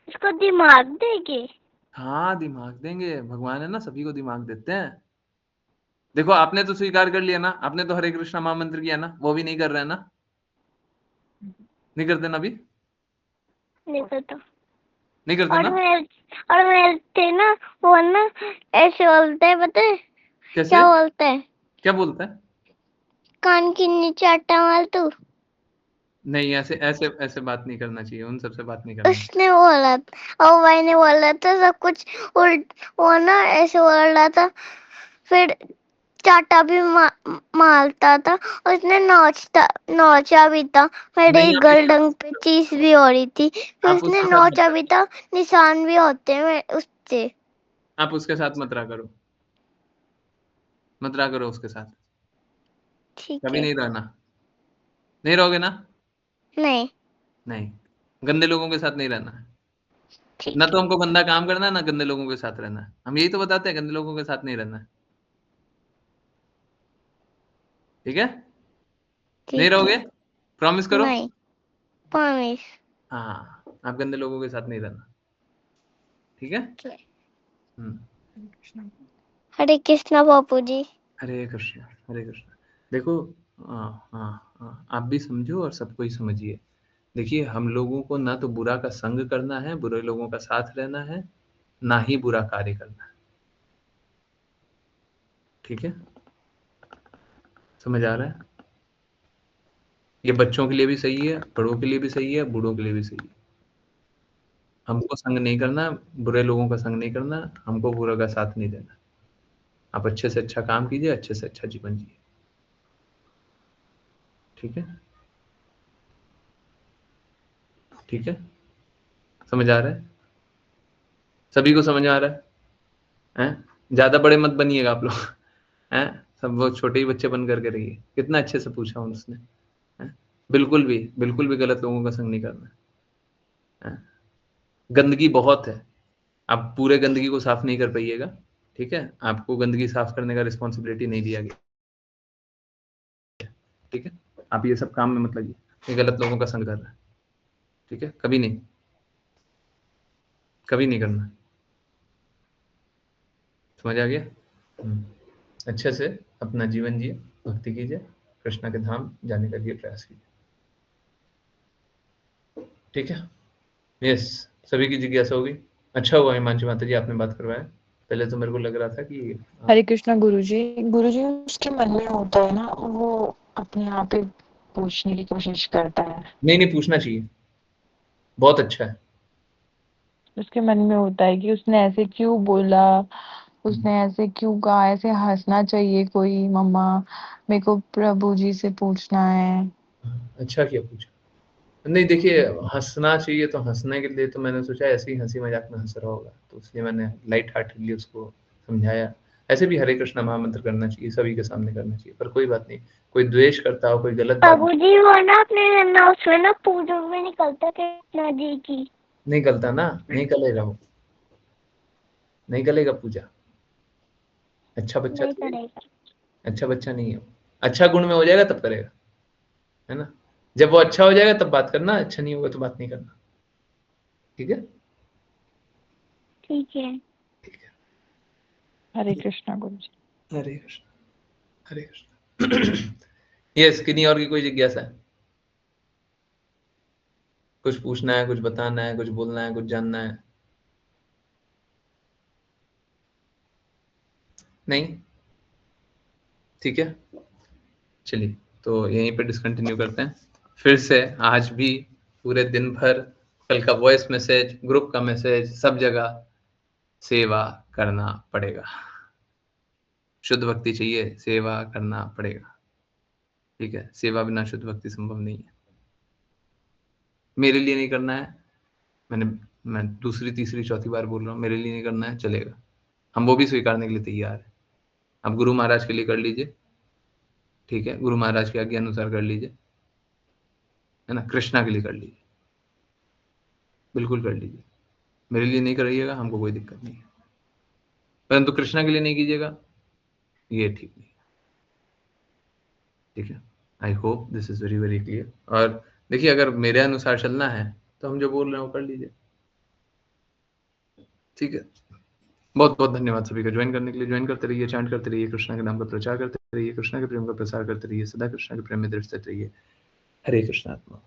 S7: उसको दिमाग देंगे?
S1: हाँ, दिमाग देंगे। भगवान है ना, सभी को दिमाग देते हैं। देखो, आपने तो स्वीकार कर लिया ना, आपने तो हरे कृष्णा महामंत्र किया ना, वो भी नहीं कर रहे हैं ना? नहीं करते ना अभी?
S7: नहीं पता।
S1: नहीं करते ना?
S7: और मेरे थे ना, वो ना ऐसे बोलते हैं, पता है
S1: कैसे?
S7: क्या बोलते हैं?
S1: क्या बोलता है?
S7: कान के नीचे आटा मार तू।
S1: नहीं, ऐसे ऐसे ऐसे बात नहीं करना चाहिए, उन सबसे बात नहीं करना चाहिए।
S7: उसने बोला और भाई ने बोला था सब कुछ उल्ट, वो ना ऐसे बोल रहा था, फिर चाटा भी मारता था और उसने नोचा भी था। मेरे
S1: नहीं, आप
S7: गर्दन पे चीज भी हो रही थी, फिर
S1: आप
S7: उसने
S1: उसके साथ
S7: नोचा भी था, निशान भी होते हैं उससे।
S1: आप उसके साथ मत रहा करो, मत रहा करो उसके साथ,
S7: ठीक
S1: कभी
S7: है।
S1: नहीं रहना। नहीं रहोगे ना?
S7: नहीं।
S1: नहीं, गंदे लोगों के साथ नहीं रहना है।
S7: ठीक
S1: ना तो
S7: है।
S1: हमको गंदा काम करना है, ना गंदे लोगों के साथ रहना है। हम यही तो बताते हैं, गंदे लोगों के साथ नहीं रहना है। ठीक है? नहीं
S7: ठीक
S1: रहोगे?
S7: है।
S1: प्रॉमिस करो।
S7: नहीं। प्रॉमिस।
S1: हाँ, आप गंदे लोगों के साथ नहीं रहना। ठीक है? हुँ।
S7: हरे कृष्णा बापू जी।
S1: हरे कृष्ण, हरे कृष्ण। देखो, आप भी समझो और सबको ही समझिए। देखिए, हम लोगों को ना तो बुरा का संग करना है, बुरे लोगों का साथ रहना है, ना ही बुरा कार्य करना है। ठीक है? समझ आ रहा है? ये बच्चों के लिए भी सही है, बड़ों के लिए भी सही है, बूढ़ों के लिए भी सही है। हमको संग नहीं करना, बुरे लोगों का संग नहीं करना, हमको बुरे का साथ नहीं देना। आप अच्छे से अच्छा काम कीजिए, अच्छे से अच्छा जीवन जिए। ठीक है? ठीक है? समझ आ रहा है? सभी को समझ आ रहा है? हैं? ज़्यादा बड़े मत बनिएगा आप लोग। हैं? सब वो छोटे ही बच्चे बन कर के रहिए। कितना अच्छे से पूछा उसने। हैं? बिल्कुल भी गलत लोगों का संग नहीं करना। हैं? गंदगी बहुत है। आप पूरे गंदगी को साफ नहीं कर पाइएगा। ठीक है? आपको गंदगी साफ करने का रिस्पॉन्सिबिलिटी नहीं दिया गया। ठीक है? आप ये सब काम में मत लगिए। ये गलत लोगों का संग कर रहा है। ठीक है? कभी नहीं। कभी नहीं करना। समझ आ गया? अच्छे से अपना जीवन जिए, भक्ति कीजिए, कृष्णा के धाम जाने का लिए प्रयास कीजिए। ठीक है? यस, सभी की जिज्ञासा होगी। अच्छा हुआ हिमांशु माता जी आपने बात करवाया। पहले तो मेरे को लग रहा था कि
S8: हरे कृष्णा गुरुजी। गुरुजी उसके मन में होता है ना, वो अपने आप ही पूछने की कोशिश करता है।
S1: नहीं पूछना चाहिए, बहुत अच्छा है।
S8: उसके मन में होता है कि उसने ऐसे क्यों बोला, उसने ऐसे क्यों कहा, ऐसे हंसना चाहिए कोई मम्मा, मेरे को प्रभु जी से पूछना है।
S1: अच्छा किया पूछा। नहीं देखिए, हंसना चाहिए तो हंसने के लिए तो मैंने सोचा ऐसे ही हंसी मजाक में हंस रहा होगा, तो इसलिए मैंने लाइट हार्टेडली उसको समझाया। ऐसे भी हरे कृष्णा महामंत्र करना चाहिए, सभी के सामने करना चाहिए, पर कोई बात नहीं। कोई द्वेष करता हो, कोई गलत बात
S7: बाबू जी वो ना अपने ना उसमें ना पूजा में निकलता कृष्णा जी की।
S1: नहीं करता ना, नहीं करेगा वो, नहीं करेगा पूजा। अच्छा बच्चा
S7: नहीं
S1: तो है,
S7: करेगा।
S1: अच्छा बच्चा नहीं है वो। अच्छा गुण में हो जाएगा तब करेगा, है ना? जब वो अच्छा हो जाएगा तब बात करना, अच्छा नहीं होगा तो बात नहीं करना। ठीक है?
S7: ठीक है।
S1: ठीक है।
S8: हरे कृष्णा गुरुजी।
S1: हरे कृष्ण, हरे कृष्ण। यस, किन्हीं और की कोई जिज्ञासा है? कुछ पूछना है, कुछ बताना है, कुछ बोलना है, कुछ जानना है? नहीं? ठीक है, चलिए तो यहीं पे डिसकंटिन्यू करते हैं। फिर से आज भी पूरे दिन भर, कल का वॉइस मैसेज, ग्रुप का मैसेज, सब जगह सेवा करना पड़ेगा। शुद्ध भक्ति चाहिए, सेवा करना पड़ेगा। ठीक है? सेवा बिना शुद्ध भक्ति संभव नहीं है। मेरे लिए नहीं करना है, मैं दूसरी तीसरी चौथी बार बोल रहा हूँ, मेरे लिए नहीं करना है, चलेगा। हम वो भी स्वीकारने के लिए तैयार है। आप गुरु महाराज के लिए कर लीजिए। ठीक है? गुरु महाराज की आज्ञा अनुसार कर लीजिए, है ना? कृष्णा के लिए कर लीजिए, बिल्कुल कर लीजिए। मेरे लिए नहीं करिएगा, हमको कोई दिक्कत नहीं है, परंतु कृष्णा के लिए नहीं कीजिएगा, ये ठीक नहीं है। ठीक है? I hope this is very very clear. और देखिए, अगर मेरे अनुसार चलना है तो हम जो बोल रहे हैं वो कर लीजिए। ठीक है? बहुत बहुत धन्यवाद सभी का ज्वाइन करने के लिए। ज्वाइन करते रहिए, चैंट करते रहिए, कृष्णा के नाम का प्रचार करते रहिए, कृष्णा के प्रेम का प्रसार करते रहिए, सदा कृष्णा के प्रेम में दृढ़ स्थित रहिए। हरे कृष्णात्मा।